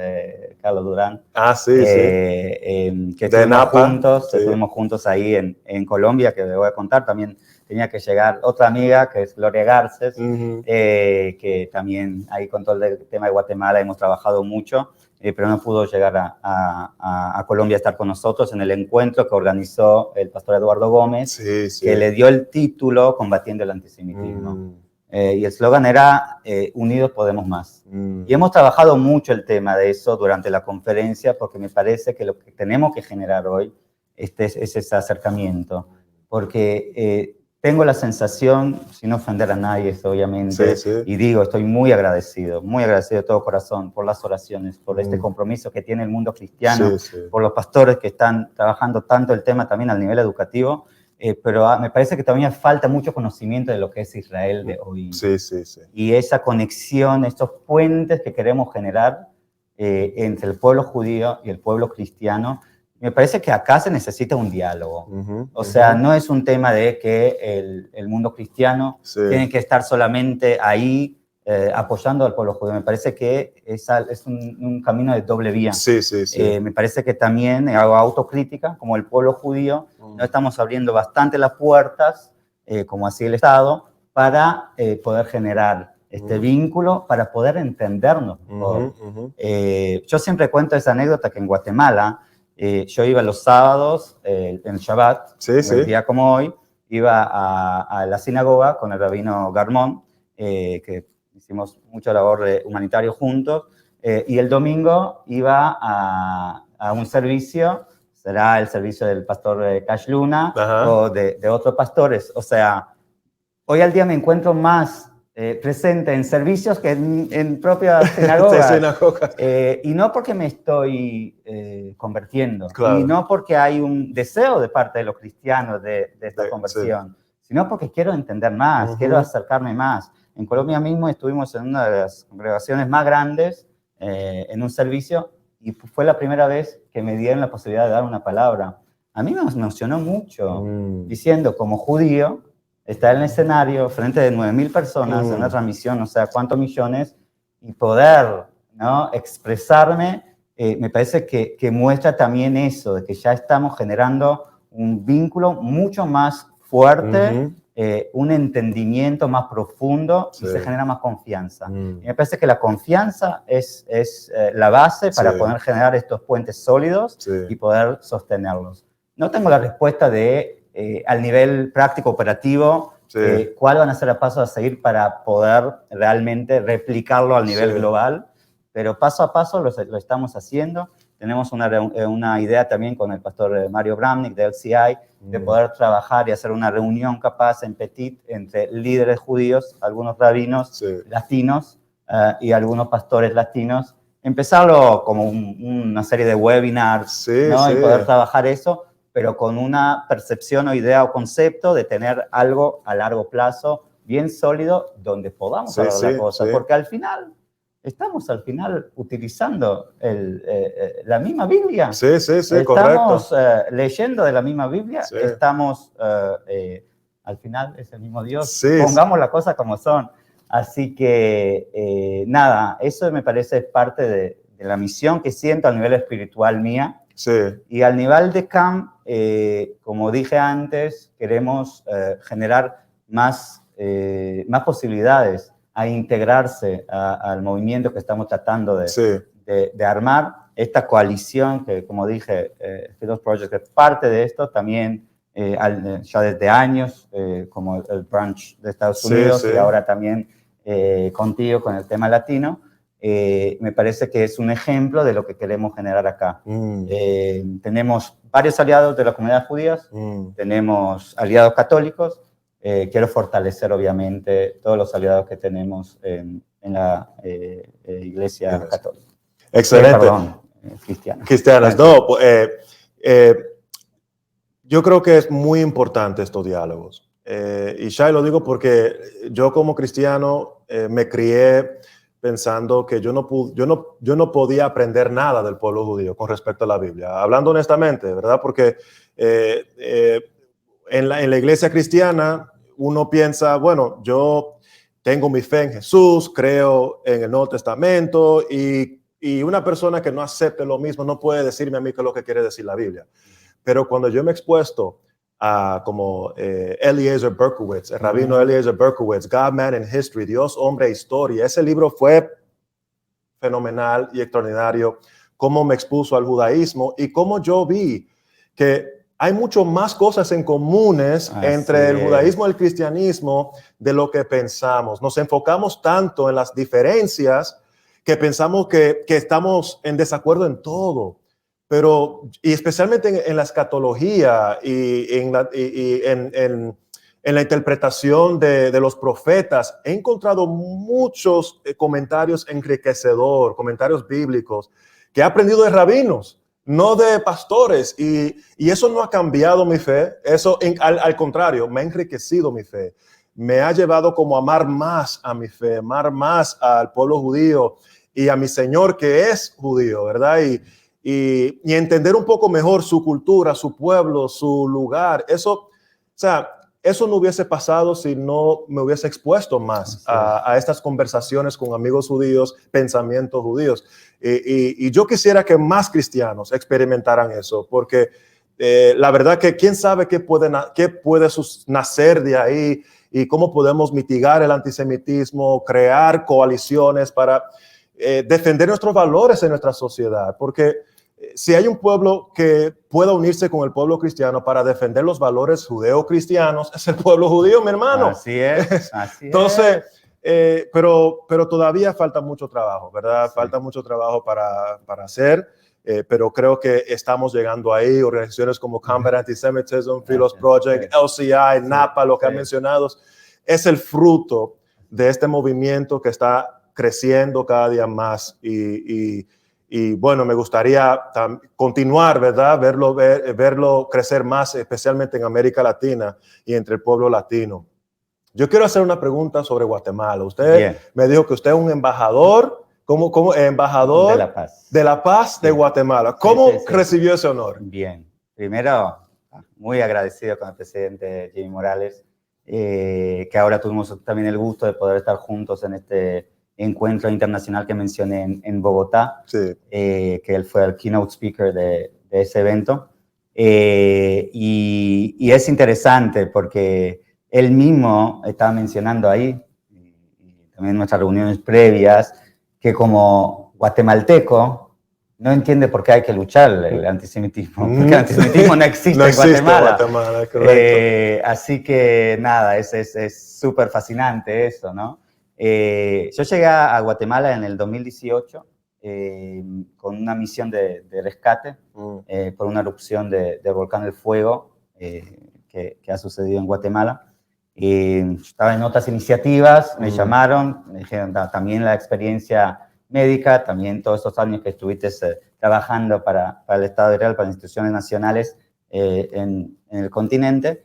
Carlos Durán. Que estuvimos juntos ahí en Colombia, que le voy a contar. También tenía que llegar otra amiga, que es Gloria Garces, que también ahí con todo el tema de Guatemala hemos trabajado mucho. Pero no pudo llegar a Colombia a estar con nosotros en el encuentro que organizó el pastor Eduardo Gómez, que le dio el título Combatiendo el Antisemitismo. Y el eslogan era Unidos Podemos Más. Y hemos trabajado mucho el tema de eso durante la conferencia, porque me parece que lo que tenemos que generar hoy es ese acercamiento. Porque tengo la sensación, sin ofender a nadie, obviamente, y digo, estoy muy agradecido de todo corazón por las oraciones, por este compromiso que tiene el mundo cristiano, por los pastores que están trabajando tanto el tema también al nivel educativo, pero me parece que todavía falta mucho conocimiento de lo que es Israel de hoy. Y esa conexión, estos puentes que queremos generar entre el pueblo judío y el pueblo cristiano. Me parece que acá se necesita un diálogo. O sea, no es un tema de que el mundo cristiano tiene que estar solamente ahí apoyando al pueblo judío. Me parece que es un camino de doble vía. Me parece que también hago autocrítica, como el pueblo judío, no estamos abriendo bastante las puertas, como así el Estado, para poder generar este vínculo, para poder entendernos. Yo siempre cuento esa anécdota que en Guatemala, Yo iba los sábados, en el Shabbat, el día como hoy, iba a la sinagoga con el rabino Garmón, que hicimos mucha labor humanitaria juntos, y el domingo iba a un servicio, será el servicio del pastor Cash Luna, o de otros pastores. O sea, hoy al día me encuentro más presente en servicios que en propia sinagoga. Y no porque me estoy convirtiendo, y no porque hay un deseo de parte de los cristianos de esta conversión, sino porque quiero entender más, quiero acercarme más. En Colombia mismo estuvimos en una de las congregaciones más grandes en un servicio, y fue la primera vez que me dieron la posibilidad de dar una palabra. A mí me emocionó mucho, diciendo, como judío, estar en el escenario frente de 9.000 personas en una transmisión, no sé cuántos millones, y poder, ¿no?, expresarme, me parece que muestra también eso, de que ya estamos generando un vínculo mucho más fuerte, un entendimiento más profundo, y se genera más confianza. Y me parece que la confianza es la base para poder generar estos puentes sólidos y poder sostenerlos. No tengo la respuesta de, al nivel práctico operativo, cuáles van a ser los pasos a seguir para poder realmente replicarlo al nivel global, pero paso a paso lo estamos haciendo. Tenemos una idea también con el pastor Mario Bramnik de LCI, de poder trabajar y hacer una reunión capaz en Petit entre líderes judíos, algunos rabinos latinos y algunos pastores latinos. Empezarlo como una serie de webinars, ¿no? Y poder trabajar eso, pero con una percepción o idea o concepto de tener algo a largo plazo bien sólido donde podamos hablar la cosa, porque al final estamos utilizando la misma Biblia. Estamos leyendo de la misma Biblia, estamos, al final es el mismo Dios. Pongamos las cosas como son. Así que, nada, eso me parece parte de la misión que siento a nivel espiritual mía. Y al nivel de CAM, como dije antes, queremos generar más posibilidades a integrarse al movimiento que estamos tratando de armar. Esta coalición que, como dije, Philos Project es parte de esto, también ya desde años, como el branch de Estados Unidos, y ahora también contigo con el tema latino. Me parece que es un ejemplo de lo que queremos generar acá. Tenemos varios aliados de las comunidades judías, tenemos aliados católicos. Quiero fortalecer, obviamente, todos los aliados que tenemos en la Iglesia Católica. Excelente. Perdón, cristianas. No, yo creo que es muy importante estos diálogos. Y ya lo digo porque yo como cristiano me crié pensando que yo no podía aprender nada del pueblo judío con respecto a la Biblia. Hablando honestamente, ¿verdad? Porque en la iglesia cristiana uno piensa, bueno, yo tengo mi fe en Jesús, creo en el Nuevo Testamento, y una persona que no acepte lo mismo no puede decirme a mí qué es lo que quiere decir la Biblia. Pero cuando yo me he expuesto a como Eliezer Berkowitz, el rabino Eliezer Berkowitz, God, Man and History, Dios, Hombre e Historia, ese libro fue fenomenal y extraordinario, cómo me expuso al judaísmo y cómo yo vi que hay mucho más cosas en comunes entre el judaísmo y el cristianismo de lo que pensamos. Nos enfocamos tanto en las diferencias que pensamos que estamos en desacuerdo en todo. Y especialmente en la escatología y en la interpretación de los profetas, he encontrado muchos comentarios enriquecedores, comentarios bíblicos que he aprendido de rabinos, no de pastores, y eso no ha cambiado mi fe. Eso, al contrario, me ha enriquecido mi fe. Me ha llevado como a amar más a mi fe, amar más al pueblo judío y a mi Señor que es judío, ¿verdad? Y entender un poco mejor su cultura, su pueblo, su lugar. Eso no hubiese pasado si no me hubiese expuesto más a estas conversaciones con amigos judíos, pensamientos judíos. Y yo quisiera que más cristianos experimentaran eso, porque la verdad que quién sabe qué puede nacer de ahí y cómo podemos mitigar el antisemitismo, crear coaliciones para defender nuestros valores en nuestra sociedad, porque si hay un pueblo que pueda unirse con el pueblo cristiano para defender los valores judeo-cristianos, es el pueblo judío, mi hermano. Así es, así Entonces, es. pero todavía falta mucho trabajo, ¿verdad? Sí. Falta mucho trabajo para hacer, pero creo que estamos llegando ahí. Organizaciones como Combat Antisemitism, Philos Project, LCI, NAPA, lo que han mencionado, es el fruto de este movimiento que está creciendo cada día más y bueno, me gustaría continuar, ¿verdad? Verlo crecer más, especialmente en América Latina y entre el pueblo latino. Yo quiero hacer una pregunta sobre Guatemala. Usted me dijo que usted es un embajador, ¿cómo embajador de la paz de Guatemala? ¿Cómo recibió ese honor? Bien, primero, muy agradecido con el presidente Jimmy Morales, que ahora tuvimos también el gusto de poder estar juntos en este encuentro internacional que mencioné en Bogotá, que él fue el keynote speaker de ese evento. Y es interesante porque él mismo estaba mencionando ahí, y también en nuestras reuniones previas, que como guatemalteco no entiende por qué hay que luchar el antisemitismo, porque el antisemitismo no existe en Guatemala. Así que nada, es súper fascinante eso, ¿no? Yo llegué a Guatemala en el 2018 con una misión de rescate por una erupción del volcán del Fuego que ha sucedido en Guatemala. Estaba en otras iniciativas, me llamaron, me dijeron también la experiencia médica, también todos estos años que estuviste trabajando para el Estado de Israel, para instituciones nacionales en el continente,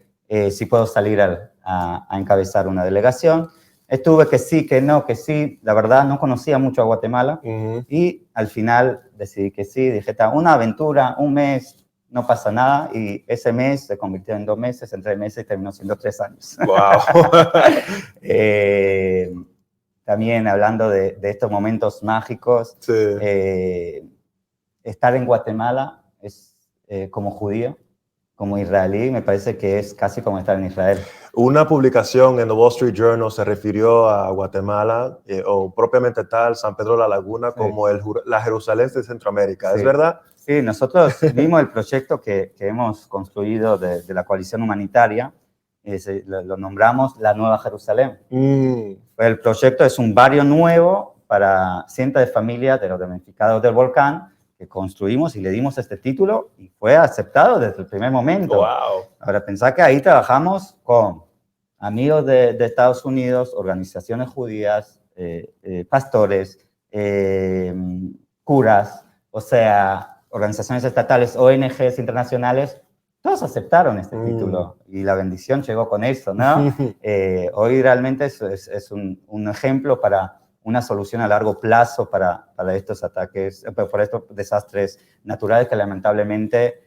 si puedo salir a encabezar una delegación. Estuve que sí, que no, que sí. La verdad, no conocía mucho a Guatemala y al final decidí que sí. Dije, una aventura, un mes, no pasa nada. Y ese mes se convirtió en 2 meses, en 3 meses y terminó siendo 3 años. ¡Wow! También hablando de estos momentos mágicos, estar en Guatemala es como judío, como israelí, me parece que es casi como estar en Israel. Una publicación en The Wall Street Journal se refirió a Guatemala, o propiamente tal, San Pedro de la Laguna, como la Jerusalén de Centroamérica. ¿Es verdad? Sí, nosotros vimos el proyecto que hemos construido de la coalición humanitaria, lo nombramos la Nueva Jerusalén. El proyecto es un barrio nuevo para cientos de familias de los damnificados del volcán, que construimos y le dimos este título y fue aceptado desde el primer momento. Wow. Ahora, pensá que ahí trabajamos con amigos de Estados Unidos, organizaciones judías, pastores, curas, o sea, organizaciones estatales, ONGs internacionales, todos aceptaron este título y la bendición llegó con eso, ¿no? Hoy realmente es un ejemplo para una solución a largo plazo para estos ataques, por estos desastres naturales que lamentablemente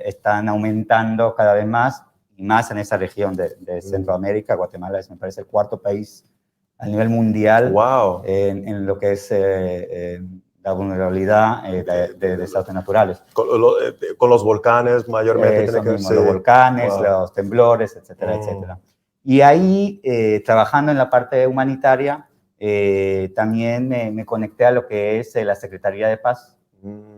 están aumentando cada vez más, y más en esa región de Centroamérica. Guatemala es, me parece, el 4º país a nivel mundial en lo que es la vulnerabilidad de desastres naturales. Con los volcanes mayormente. Los volcanes, los temblores, etcétera, etcétera. Y ahí, trabajando en la parte humanitaria, también me conecté a lo que es la Secretaría de Paz,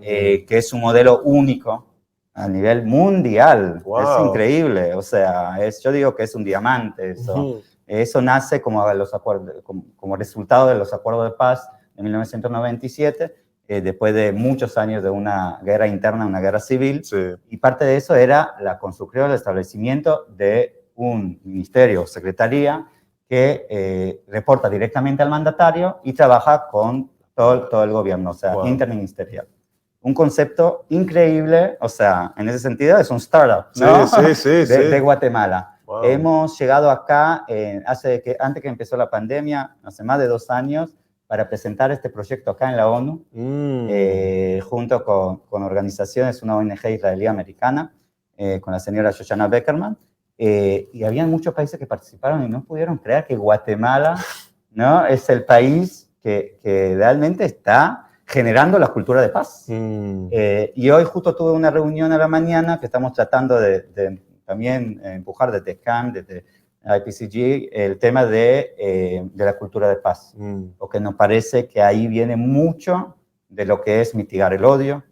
que es un modelo único a nivel mundial. Wow. Es increíble, o sea, yo digo que es un diamante eso. Eso nace como resultado de los acuerdos de paz de 1997, después de muchos años de una guerra interna, una guerra civil, y parte de eso era la construcción, el establecimiento de un ministerio o secretaría que reporta directamente al mandatario y trabaja con todo el gobierno, o sea, interministerial. Un concepto increíble, o sea, en ese sentido es un startup, ¿no? De Guatemala. Wow. Hemos llegado acá, antes que empezó la pandemia, hace más de 2 años, para presentar este proyecto acá en la ONU, junto con organizaciones, una ONG israelí-americana, con la señora Shoshana Beckerman, y había muchos países que participaron y no pudieron creer que Guatemala, ¿no?, es el país que realmente está generando la cultura de paz. Y hoy justo tuve una reunión a la mañana que estamos tratando de también empujar desde CAM, desde IPCG, el tema de la cultura de paz, porque nos parece que ahí viene mucho de lo que es mitigar el odio,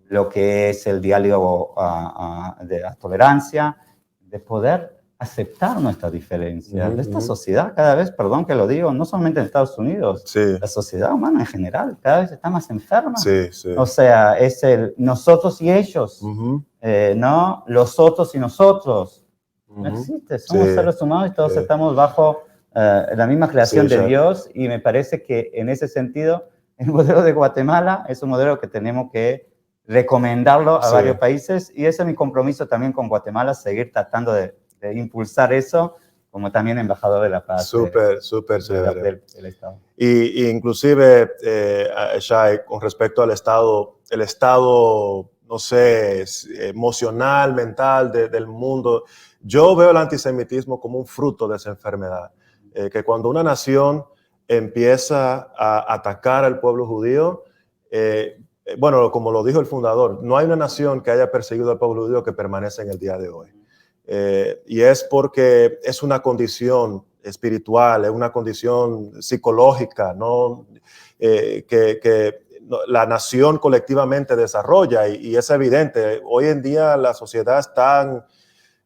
lo que es el diálogo de la tolerancia, de poder aceptar nuestras diferencias. Esta sociedad cada vez, perdón que lo digo, no solamente en Estados Unidos, la sociedad humana en general cada vez está más enferma. O sea, es el nosotros y ellos, ¿no? Los otros y nosotros. No existe, somos seres humanos y todos estamos bajo la misma creación de Dios, y me parece que en ese sentido el modelo de Guatemala es un modelo que tenemos que recomendarlo a varios países, y ese es mi compromiso también con Guatemala, seguir tratando de impulsar eso, como también embajador de la paz. Súper chévere. Del Estado. Y inclusive, Shai, con respecto al Estado, el estado, no sé, emocional, mental del mundo, yo veo el antisemitismo como un fruto de esa enfermedad, que cuando una nación empieza a atacar al pueblo judío, bueno, como lo dijo el fundador, no hay una nación que haya perseguido al pueblo judío que permanece en el día de hoy. Y es porque es una condición espiritual, es una condición psicológica, ¿no? Que la nación colectivamente desarrolla, y es evidente. Hoy en día la sociedad es tan,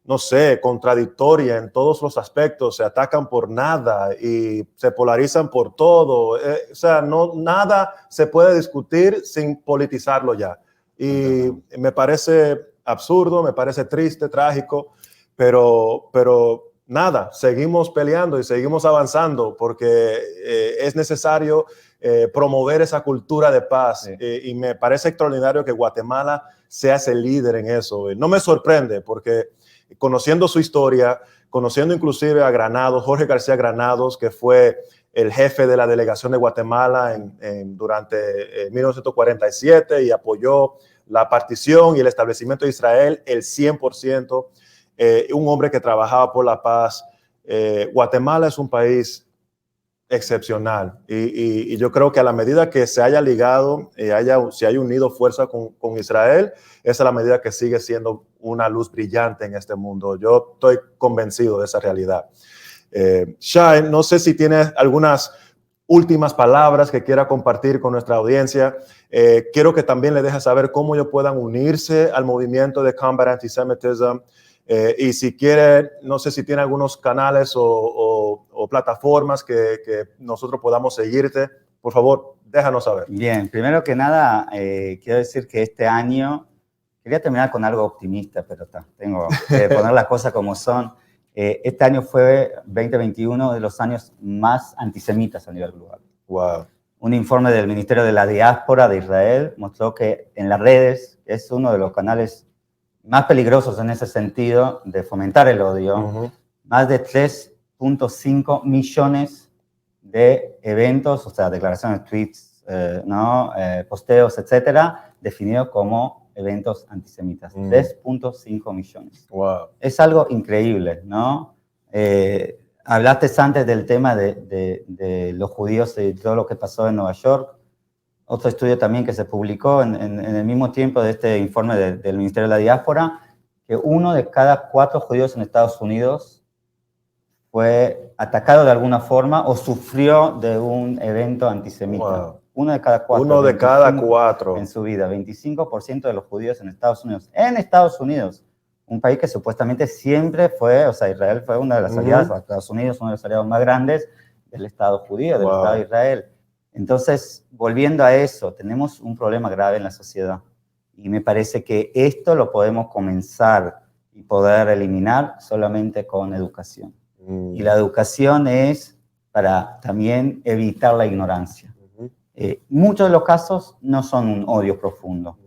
no sé, contradictoria en todos los aspectos, se atacan por nada y se polarizan por todo. O sea, nada se puede discutir sin politizarlo ya. Y me parece absurdo, me parece triste, trágico. Pero nada, seguimos peleando y seguimos avanzando porque es necesario promover esa cultura de paz. Y me parece extraordinario que Guatemala sea ese líder en eso. No me sorprende porque conociendo su historia, conociendo inclusive a Granados, Jorge García Granados, que fue el jefe de la delegación de Guatemala durante 1947 y apoyó la partición y el establecimiento de Israel el 100%. Un hombre que trabajaba por la paz. Guatemala es un país excepcional y yo creo que a la medida que se haya ligado, se haya unido fuerza con Israel, esa es la medida que sigue siendo una luz brillante en este mundo. Yo estoy convencido de esa realidad. Shai, no sé si tienes algunas últimas palabras que quiera compartir con nuestra audiencia. Quiero que también le dejes saber cómo ellos puedan unirse al movimiento de Combat Antisemitism. Y si quiere, no sé si tiene algunos canales o plataformas que nosotros podamos seguirte, por favor, déjanos saber. Bien, primero que nada, quiero decir que este año, quería terminar con algo optimista, pero tengo que poner las cosas como son. Este año fue 2021 de los años más antisemitas a nivel global. Wow. Un informe del Ministerio de la Diáspora de Israel mostró que en las redes es uno de los canales más peligrosos en ese sentido de fomentar el odio. Más de 3.5 millones de eventos, o sea, declaraciones, tweets, posteos, etcétera, definidos como eventos antisemitas. 3.5 millones. Wow. Es algo increíble, ¿no? Hablaste antes del tema de los judíos y todo lo que pasó en Nueva York. Otro estudio también que se publicó en el mismo tiempo de este informe del Ministerio de la Diáspora, que 1 de cada 4 judíos en Estados Unidos fue atacado de alguna forma o sufrió de un evento antisemita. Wow. 1 de cada 4. 1 de cada 4. En su vida. 25% de los judíos en Estados Unidos. En Estados Unidos, un país que supuestamente siempre fue, o sea, Israel fue una de las aliadas, Estados Unidos, uno de los aliados más grandes del Estado judío, del Estado de Israel. Entonces, volviendo a eso, tenemos un problema grave en la sociedad y me parece que esto lo podemos comenzar y poder eliminar solamente con educación. Y la educación es para también evitar la ignorancia. Muchos de los casos no son un odio profundo,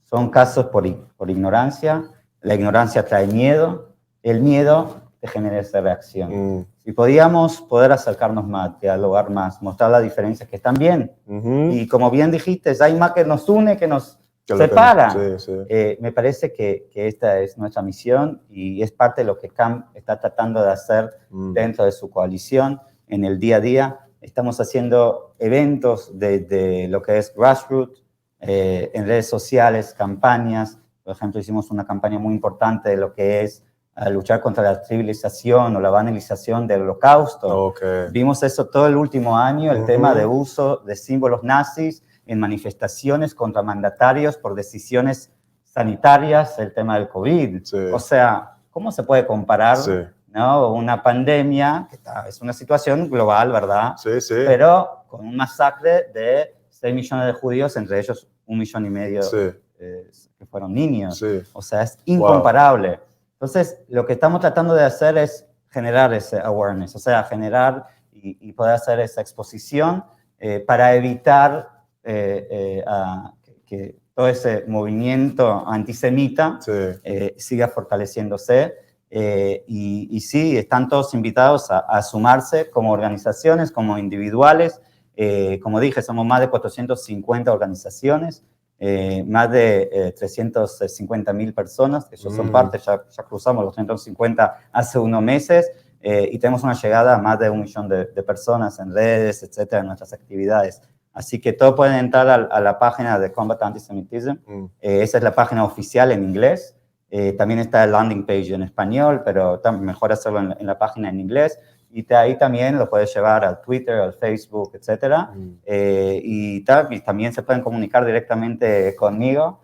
son casos por ignorancia. La ignorancia trae miedo, el miedo te genera esa reacción. Si podíamos poder acercarnos más, dialogar más, mostrar las diferencias que están bien. Y como bien dijiste, hay más que nos une que nos separa. Me parece que esta es nuestra misión y es parte de lo que CAM está tratando de hacer dentro de su coalición en el día a día. Estamos haciendo eventos de lo que es grassroots, en redes sociales, campañas. Por ejemplo, hicimos una campaña muy importante de lo que es luchar contra la trivialización o la banalización del Holocausto. Vimos eso todo el último año, el tema de uso de símbolos nazis en manifestaciones contra mandatarios por decisiones sanitarias, el tema del COVID. Sí. O sea, ¿cómo se puede comparar, Sí. ¿no? Una pandemia, que es una situación global, ¿verdad? Sí, sí. Pero con un masacre de 6 millones de judíos, entre ellos 1,5 millones Sí. que fueron niños. Sí. O sea, es incomparable. Entonces, lo que estamos tratando de hacer es generar ese awareness, o sea, generar y poder hacer esa exposición para evitar que todo ese movimiento antisemita siga fortaleciéndose. Y sí, están todos invitados a sumarse como organizaciones, como individuales. Como dije, somos más de 450 organizaciones, más de 350.000 personas, que ellos son parte, ya cruzamos los 350 hace unos meses, y tenemos una llegada a más de 1 millón de personas en redes, etcétera, en nuestras actividades. Así que todos pueden entrar a la página de Combat Antisemitism. Esa es la página oficial en inglés. También está el landing page en español, pero mejor hacerlo en la página en inglés. Y de ahí también lo puedes llevar al Twitter, al Facebook, etc. Y también se pueden comunicar directamente conmigo.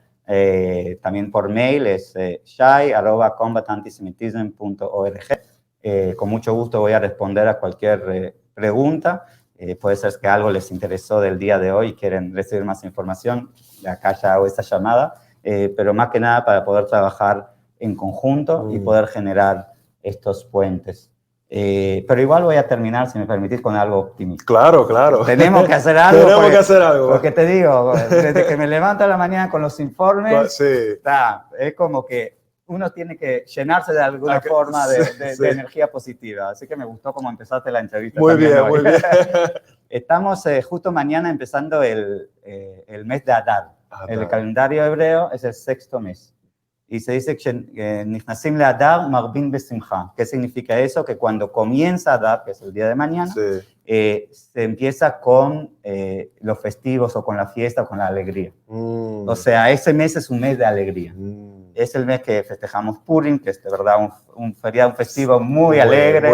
También por mail es shai@combatantisemitism.org. Con mucho gusto voy a responder a cualquier pregunta. Puede ser que algo les interesó del día de hoy y quieren recibir más información. Acá ya hago esa llamada. Pero más que nada para poder trabajar en conjunto y poder generar estos puentes. Pero igual voy a terminar, si me permitís, con algo optimista. Claro, claro. Tenemos que hacer algo. Tenemos que hacer algo. Porque te digo, desde que me levanto a la mañana con los informes, es como que uno tiene que llenarse de alguna forma de energía positiva. Así que me gustó cómo empezaste la entrevista. Muy bien, muy bien. Estamos justo mañana empezando el mes de Adar. El calendario hebreo es el 6º mes. Y se dice que Nichnasim le'Adar marbin besimcha. ¿Qué significa eso? Que cuando comienza Adar, que es el día de mañana, se empieza con los festivos o con la fiesta o con la alegría. O sea, ese mes es un mes de alegría. Es el mes que festejamos Purim, que es de verdad un feriado, un festivo muy alegre.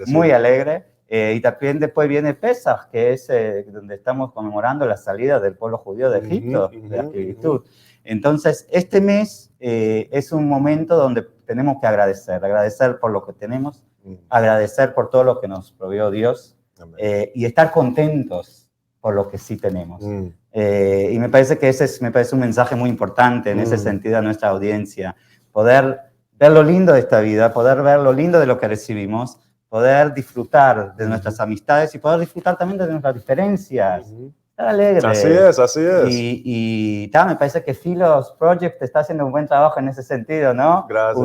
Muy alegre. Y también después viene Pesach, que es donde estamos conmemorando la salida del pueblo judío de Egipto, de la esclavitud. Entonces, este mes es un momento donde tenemos que agradecer por lo que tenemos, agradecer por todo lo que nos proveyó Dios y estar contentos por lo que sí tenemos. Y me parece que me parece un mensaje muy importante en ese sentido a nuestra audiencia, poder ver lo lindo de esta vida, poder ver lo lindo de lo que recibimos, poder disfrutar de nuestras amistades y poder disfrutar también de nuestras diferencias. Estar alegre. Así es, así es. Y me parece que Philos Project está haciendo un buen trabajo en ese sentido, ¿no? Gracias.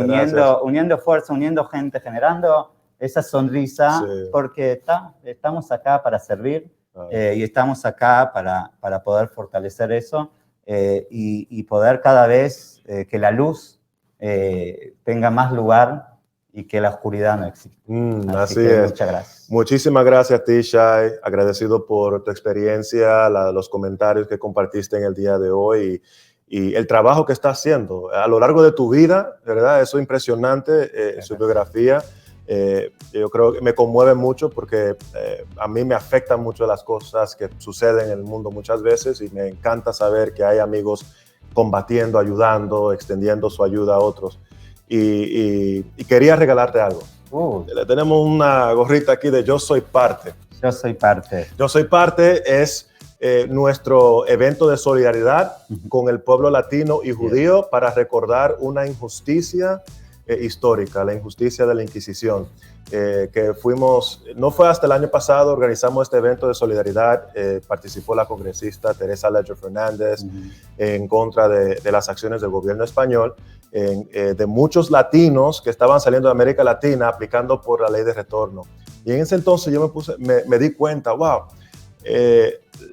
Uniendo fuerza, uniendo gente, generando esa sonrisa, porque estamos acá para servir y estamos acá para poder fortalecer eso y poder cada vez que la luz tenga más lugar y que la oscuridad no existe. Así es. Muchas gracias. Muchísimas gracias a ti, Shai. Agradecido por tu experiencia, los comentarios que compartiste en el día de hoy y el trabajo que estás haciendo a lo largo de tu vida, ¿verdad? Eso es impresionante, su biografía. Yo creo que me conmueve mucho porque a mí me afectan mucho las cosas que suceden en el mundo muchas veces y me encanta saber que hay amigos combatiendo, ayudando, extendiendo su ayuda a otros. Y quería regalarte algo. Tenemos una gorrita aquí de Yo Soy Parte. Yo Soy Parte. Yo Soy Parte es nuestro evento de solidaridad con el pueblo latino y judío para recordar una injusticia histórica, la injusticia de la Inquisición. Que no fue hasta el año pasado, organizamos este evento de solidaridad, participó la congresista Teresa Leger Fernández en contra de las acciones del gobierno español, de muchos latinos que estaban saliendo de América Latina aplicando por la ley de retorno. Y en ese entonces yo me di cuenta,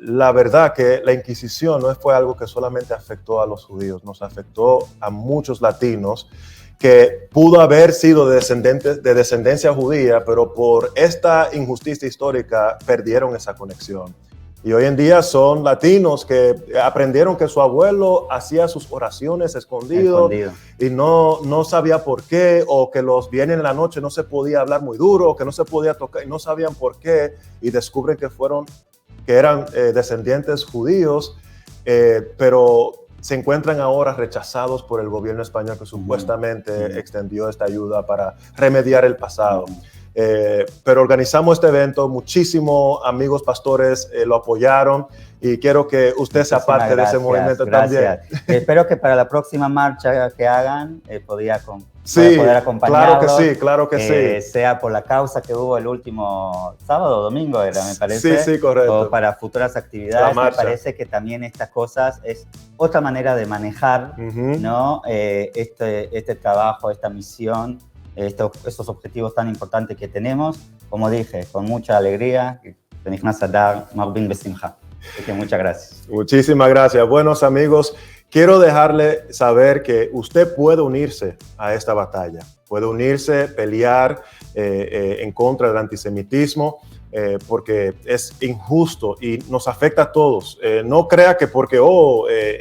la verdad que la Inquisición no fue algo que solamente afectó a los judíos, nos afectó a muchos latinos que pudo haber sido de descendencia judía, pero por esta injusticia histórica perdieron esa conexión. Y hoy en día son latinos que aprendieron que su abuelo hacía sus oraciones escondido y no sabía por qué, o que los viernes en la noche no se podía hablar muy duro, o que no se podía tocar y no sabían por qué, y descubren que eran descendientes judíos. pero se encuentran ahora rechazados por el gobierno español que supuestamente extendió esta ayuda para remediar el pasado. Pero organizamos este evento, muchísimos amigos pastores lo apoyaron y quiero que usted sea parte de ese movimiento también. Espero que para la próxima marcha que hagan pueda sí, poder acompañarlos. Claro que sí. Sea por la causa que hubo el último sábado o domingo, me parece. Sí, correcto. O para futuras actividades. Me parece que también estas cosas es otra manera de manejar, ¿no? Este trabajo, esta misión, estos objetivos tan importantes que tenemos, como dije, con mucha alegría. Así que muchas gracias. Muchísimas gracias. Buenos amigos, quiero dejarle saber que usted puede unirse a esta batalla, puede unirse, pelear en contra del antisemitismo, porque es injusto y nos afecta a todos. No crea que porque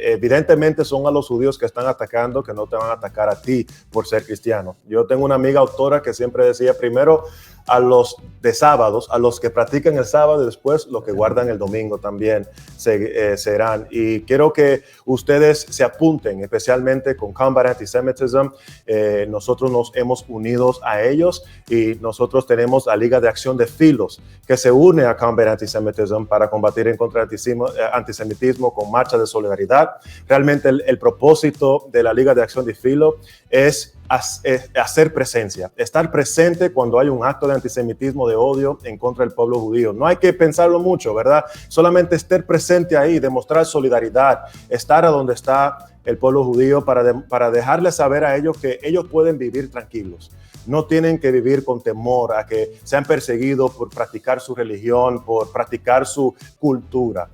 evidentemente son a los judíos que están atacando, que no te van a atacar a ti por ser cristiano. Yo tengo una amiga autora que siempre decía, primero a los de sábados, a los que practican el sábado y después los que guardan el domingo también serán. Y quiero que ustedes se apunten, especialmente con Combat Antisemitism. Nosotros nos hemos unido a ellos y nosotros tenemos la Liga de Acción de Filos que se une a Combat Antisemitism para combatir en contra del antisemitismo con marcha de solidaridad. Realmente el propósito de la Liga de Acción de Filo es hacer presencia, estar presente cuando hay un acto de antisemitismo, de odio en contra del pueblo judío. No hay que pensarlo mucho, ¿verdad? Solamente estar presente ahí, demostrar solidaridad, estar a donde está el pueblo judío para dejarles saber a ellos que ellos pueden vivir tranquilos. No tienen que vivir con temor a que sean perseguidos por practicar su religión, por practicar su cultura.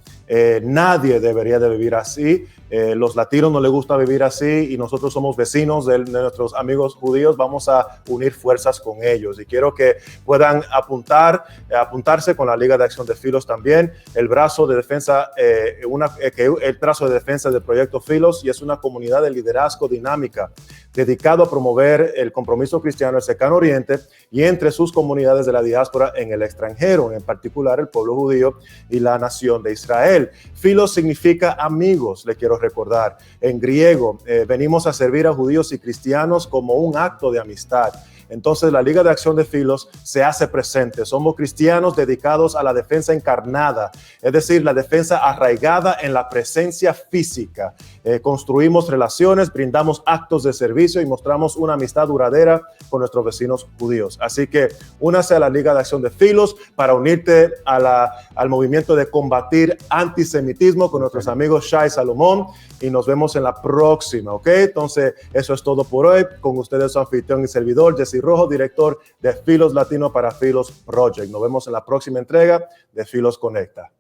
Nadie debería de vivir así. Los latinos no les gusta vivir así y nosotros somos vecinos de nuestros amigos judíos. Vamos a unir fuerzas con ellos y quiero que puedan apuntarse con la Liga de Acción de Filos también. El brazo de defensa, el brazo de defensa del proyecto Filos, y es una comunidad de liderazgo dinámica dedicado a promover el compromiso cristiano en el Cercano Oriente y entre sus comunidades de la diáspora en el extranjero, en particular el pueblo judío y la nación de Israel. Filos significa amigos, le quiero recordar. En griego, venimos a servir a judíos y cristianos como un acto de amistad. Entonces la Liga de Acción de Filos se hace presente. Somos cristianos dedicados a la defensa encarnada, es decir, la defensa arraigada en la presencia física. Construimos relaciones, brindamos actos de servicio y mostramos una amistad duradera con nuestros vecinos judíos. Así que únase a la Liga de Acción de Filos para unirte al movimiento de combatir antisemitismo con nuestros amigos Shai Salomón, y nos vemos en la próxima, ¿ok? Entonces, eso es todo por hoy. Con ustedes su anfitrión y servidor, Jesse Rojo, director de Filos Latino para Filos Project. Nos vemos en la próxima entrega de Filos Conecta.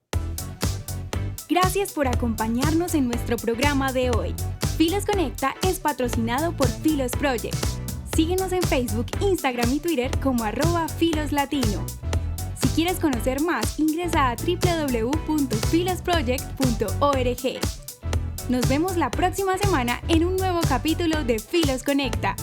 Gracias por acompañarnos en nuestro programa de hoy. Filos Conecta es patrocinado por Filos Project. Síguenos en Facebook, Instagram y Twitter como @filoslatino. Si quieres conocer más, ingresa a www.filosproject.org. Nos vemos la próxima semana en un nuevo capítulo de Filos Conecta.